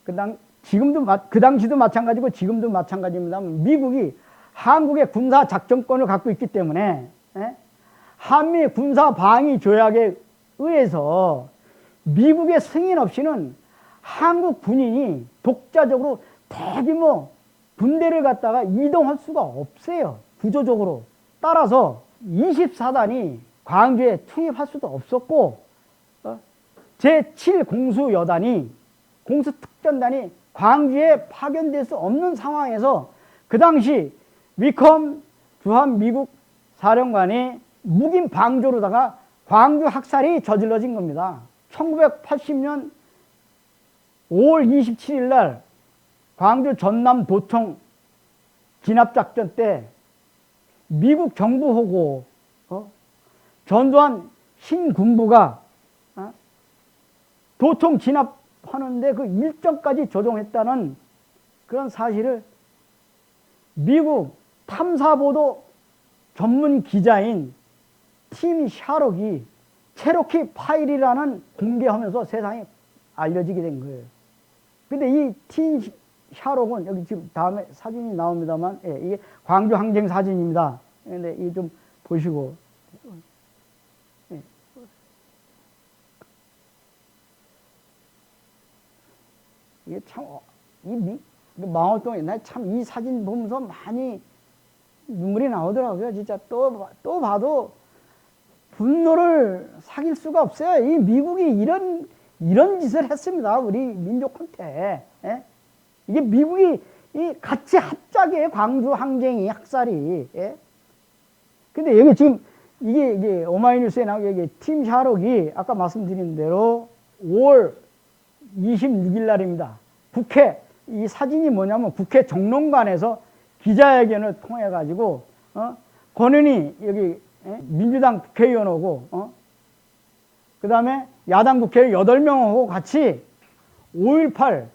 그 당시도 마찬가지고 지금도 마찬가지입니다만 미국이 한국의 군사 작전권을 갖고 있기 때문에 한미 군사 방위 조약에 의해서 미국의 승인 없이는 한국 군인이 독자적으로 대규모 군대를 갖다가 이동할 수가 없어요. 구조적으로. 따라서 24단이 광주에 투입할 수도 없었고 제7공수여단이 공수특전단이 광주에 파견될 수 없는 상황에서 그 당시 위컴 주한 미국 사령관이 묵인 방조로다가 광주 학살이 저질러진 겁니다. 1980년 5월 27일 날 광주 전남 도청 진압작전 때 미국 정부하고 전두환 신군부가 도청 진압하는데 그 일정까지 조종했다는 그런 사실을 미국 탐사보도 전문 기자인 팀 샤록이 체로키 파일이라는 공개하면서 세상에 알려지게 된 거예요. 근데 이 팀 샤록은 여기 지금 다음에 사진이 나옵니다만, 예, 이게 광주 항쟁 사진입니다. 근데 이거 좀 보시고. 예. 이게 참, 망월동 옛날에 참 이 사진 보면서 많이 눈물이 나오더라고요. 진짜 또 봐도 분노를 사귈 수가 없어요. 이 미국이 이런 짓을 했습니다. 우리 민족한테. 예? 이게 미국이 같이 합작이에요. 광주 항쟁이 학살이. 예? 근데 여기 지금 이게 오마이뉴스에 나오게 이게 팀 샤록이 아까 말씀드린 대로 5월 26일 날입니다. 국회 이 사진이 뭐냐면 국회 정론관에서 기자회견을 통해 가지고 권은희 여기 민주당 국회의원하고 그 다음에 야당 국회의원 8명하고 같이 5.18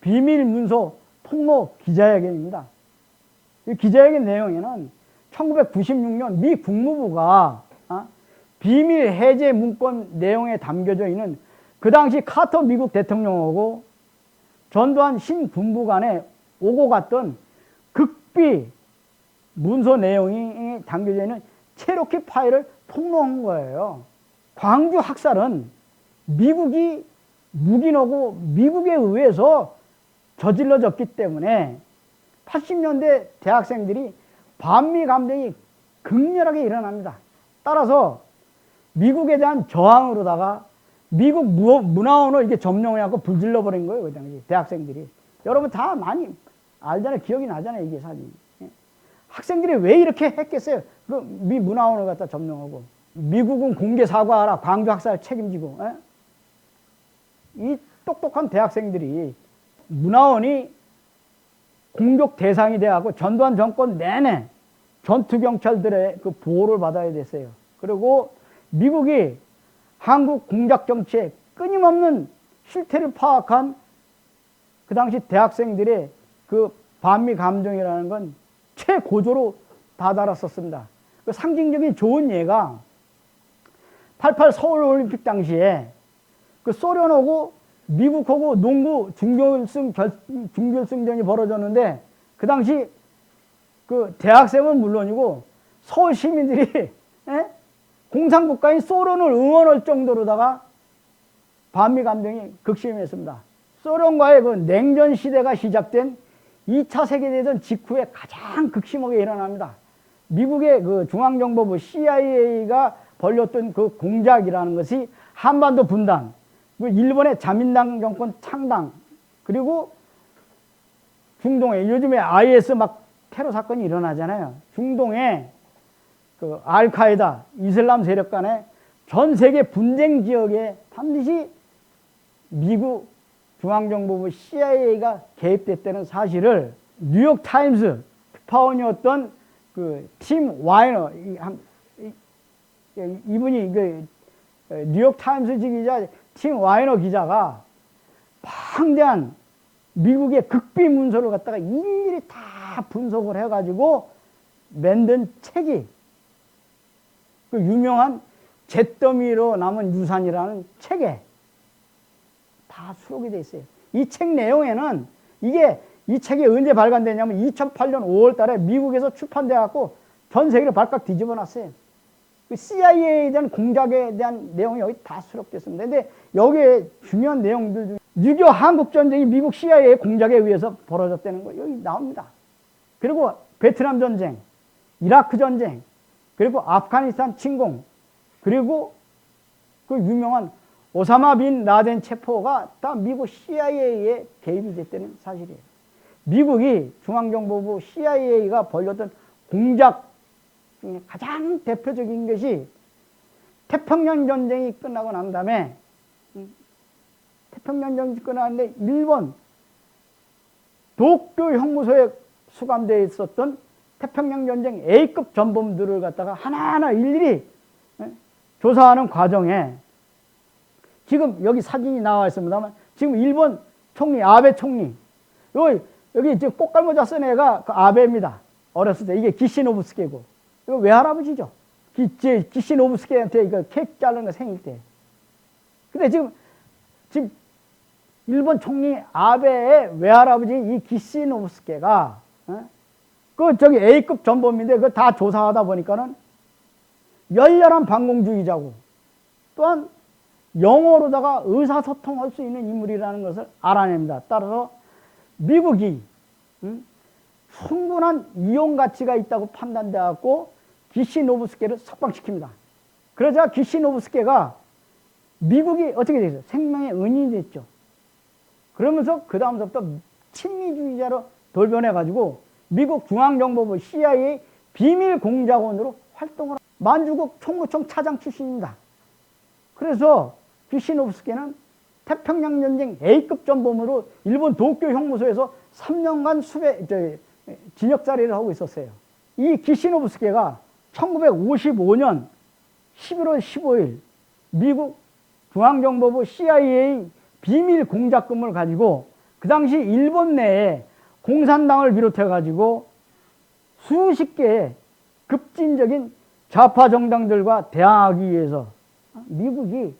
비밀 문서 폭로 기자회견입니다. 이 기자회견 내용에는 1996년 미 국무부가 비밀 해제 문건 내용에 담겨져 있는 그 당시 카터 미국 대통령하고 전두환 신군부 간에 오고 갔던 극비 문서 내용이 담겨져 있는 체로키 파일을 폭로한 거예요. 광주 학살은 미국이 묵인하고 미국에 의해서 저질러졌기 때문에 80년대 대학생들이 반미 감정이 극렬하게 일어납니다. 따라서 미국에 대한 저항으로다가 미국 문화원을 이렇게 점령해갖고 불질러버린 거예요. 그 당시 대학생들이. 여러분 다 많이 알잖아요. 기억이 나잖아요. 이게 사진. 학생들이 왜 이렇게 했겠어요? 그 미 문화원을 갖다 점령하고. 미국은 공개 사과하라. 광주 학살 책임지고. 이 똑똑한 대학생들이 문화원이 공격 대상이 돼갖고 전두환 정권 내내 전투경찰들의 그 보호를 받아야 됐어요. 그리고 미국이 한국 공작 정치에 끊임없는 실태를 파악한 그 당시 대학생들의 그 반미 감정이라는 건 최고조로 다다랐었습니다. 그 상징적인 좋은 예가 88 서울올림픽 당시에 그 소련하고 미국하고 농구 준결승전이 벌어졌는데 그 당시 그 대학생은 물론이고 서울 시민들이 공산국가인 소련을 응원할 정도로다가 반미 감정이 극심했습니다. 소련과의 그 냉전 시대가 시작된 2차 세계대전 직후에 가장 극심하게 일어납니다. 미국의 그 중앙정보부 CIA가 벌였던 그 공작이라는 것이 한반도 분단, 일본의 자민당 정권 창당, 그리고 중동에 요즘에 IS 막 테러 사건이 일어나잖아요. 중동에 그 알카에다, 이슬람 세력 간에 전 세계 분쟁 지역에 반드시 미국 중앙정보부 CIA가 개입됐다는 사실을 뉴욕타임스, 주파원이었던 그 팀 와이너, 이분이 그 뉴욕 타임스 기자 팀 와이너 기자가 방대한 미국의 극비 문서를 갖다가 일일이 다 분석을 해가지고 만든 책이 그 유명한 잿더미로 남은 유산이라는 책에 다 수록이 돼 있어요. 이 책 내용에는 이 책이 언제 발간되냐면 2008년 5월 달에 미국에서 출판돼 갖고 전 세계를 발칵 뒤집어 놨어요. 그 CIA에 대한 공작에 대한 내용이 여기 다 수록됐습니다. 근데 여기에 중요한 내용들 중에 6.25 한국전쟁이 미국 CIA 공작에 의해서 벌어졌다는 거 여기 나옵니다. 그리고 베트남 전쟁, 이라크 전쟁, 그리고 아프가니스탄 침공, 그리고 그 유명한 오사마 빈 라덴 체포가 다 미국 CIA에 개입이 됐다는 사실이에요. 미국이 중앙정보부 CIA가 벌였던 공작 중에 가장 대표적인 것이 태평양 전쟁이 끝나고 난 다음에 태평양 전쟁이 끝났는데 일본 도쿄 형무소에 수감되어 있었던 태평양 전쟁 A급 전범들을 갖다가 하나하나 일일이 조사하는 과정에 지금 여기 사진이 나와 있습니다만 지금 일본 총리 아베 총리 여기 지금 꽃갈모자 쓴 애가 그 아베입니다. 어렸을 때 이게 기시노부스케고 이거 외할아버지죠. 기시노부스케한테 이거 케이크 자르는 거 생일 때. 근데 지금 일본 총리 아베의 외할아버지 이 기시노부스케가 그 저기 A급 전범인데 그걸 다 조사하다 보니까는 열렬한 반공주의자고 또한 영어로다가 의사소통할 수 있는 인물이라는 것을 알아냅니다. 따라서 미국이 충분한 이용 가치가 있다고 판단돼 갖고 기시노부스케를 석방시킵니다. 그러자 기시노부스케가 미국이 어떻게 되겠어요? 생명의 은인이 됐죠. 그러면서 그 다음부터 친미주의자로 돌변해 가지고 미국 중앙정보부 CIA 비밀 공작원으로 활동을 만주국 총무청 차장 출신입니다. 그래서 기시노부스케는 태평양 전쟁 A급 전범으로 일본 도쿄 형무소에서 3년간 진역자리를 하고 있었어요. 이 기시노부스케가 1955년 11월 15일 미국 중앙정보부 CIA 비밀 공작금을 가지고 그 당시 일본 내에 공산당을 비롯해 가지고 수십 개의 급진적인 좌파 정당들과 대항하기 위해서 미국이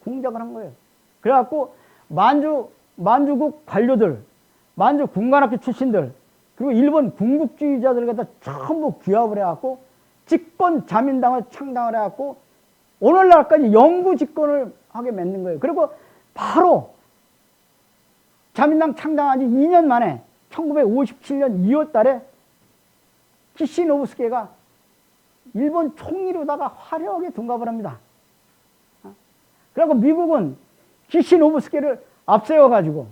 공작을 한 거예요. 그래갖고 만주국 관료들, 만주 군관학교 출신들, 그리고 일본 군국주의자들 갖다 전부 규합을 해갖고 집권 자민당을 창당을 해갖고 오늘날까지 영구 집권을 하게 만든 거예요. 그리고 바로 자민당 창당한 지 2년 만에 1957년 2월 달에 기시노부스케가 일본 총리로다가 화려하게 둔갑을 합니다. 그리고 미국은 기시노부스케를 앞세워가지고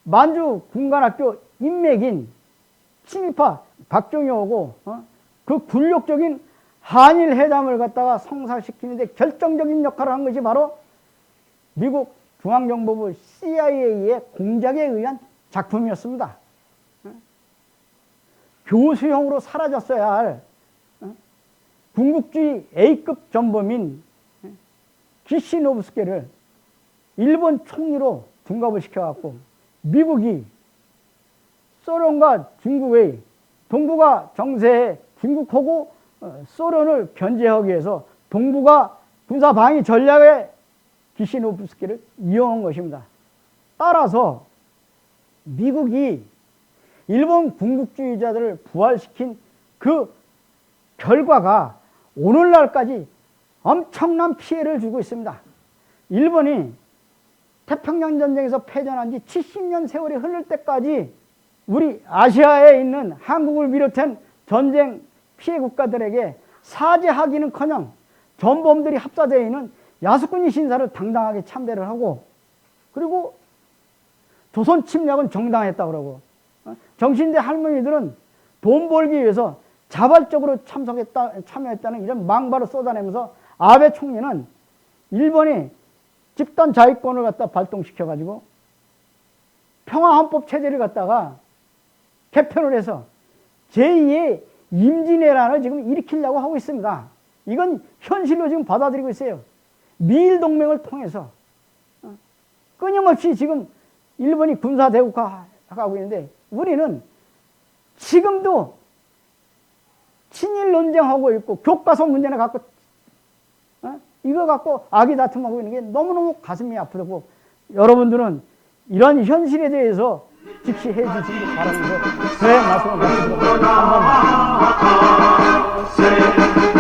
만주 군관학교 인맥인 친일파 박정희하고 그 굴욕적인 한일 회담을 갖다가 성사시키는데 결정적인 역할을 한 것이 바로 미국 중앙정보부 CIA의 공작에 의한 작품이었습니다. 교수형으로 사라졌어야 할 군국주의 A급 전범인 기시노부스케를 일본 총리로 둔갑을 시켜갖고 미국이 소련과 중국의 동북아 정세에 중국하고 소련을 견제하기 위해서 동북아 군사 방위 전략에 기시노부스케를 이용한 것입니다. 따라서 미국이 일본 군국주의자들을 부활시킨 그 결과가 오늘날까지 엄청난 피해를 주고 있습니다. 일본이 태평양 전쟁에서 패전한 지 70년 세월이 흐를 때까지 우리 아시아에 있는 한국을 비롯한 전쟁 피해 국가들에게 사죄하기는커녕 전범들이 합사되어 있는 야수꾼이 신사를 당당하게 참배를 하고 그리고 조선 침략은 정당했다고 그러고 정신대 할머니들은 돈 벌기 위해서 자발적으로 참여했다는 이런 망발을 쏟아내면서 아베 총리는 일본이 집단 자위권을 갖다 발동시켜가지고 평화헌법 체제를 갖다가 개편을 해서 제2의 임진왜란을 지금 일으키려고 하고 있습니다. 이건 현실로 지금 받아들이고 있어요. 미일 동맹을 통해서 끊임없이 지금 일본이 군사 대국화하고 있는데 우리는 지금도 친일 논쟁하고 있고 교과서 문제나 갖고 이거 갖고 아기다툼하고 있는 게 너무너무 가슴이 아프고 여러분들은 이런 현실에 대해서 직시해 주시기 바라면서 저의 말씀을 마치도록 하겠습니다. 감사합니다.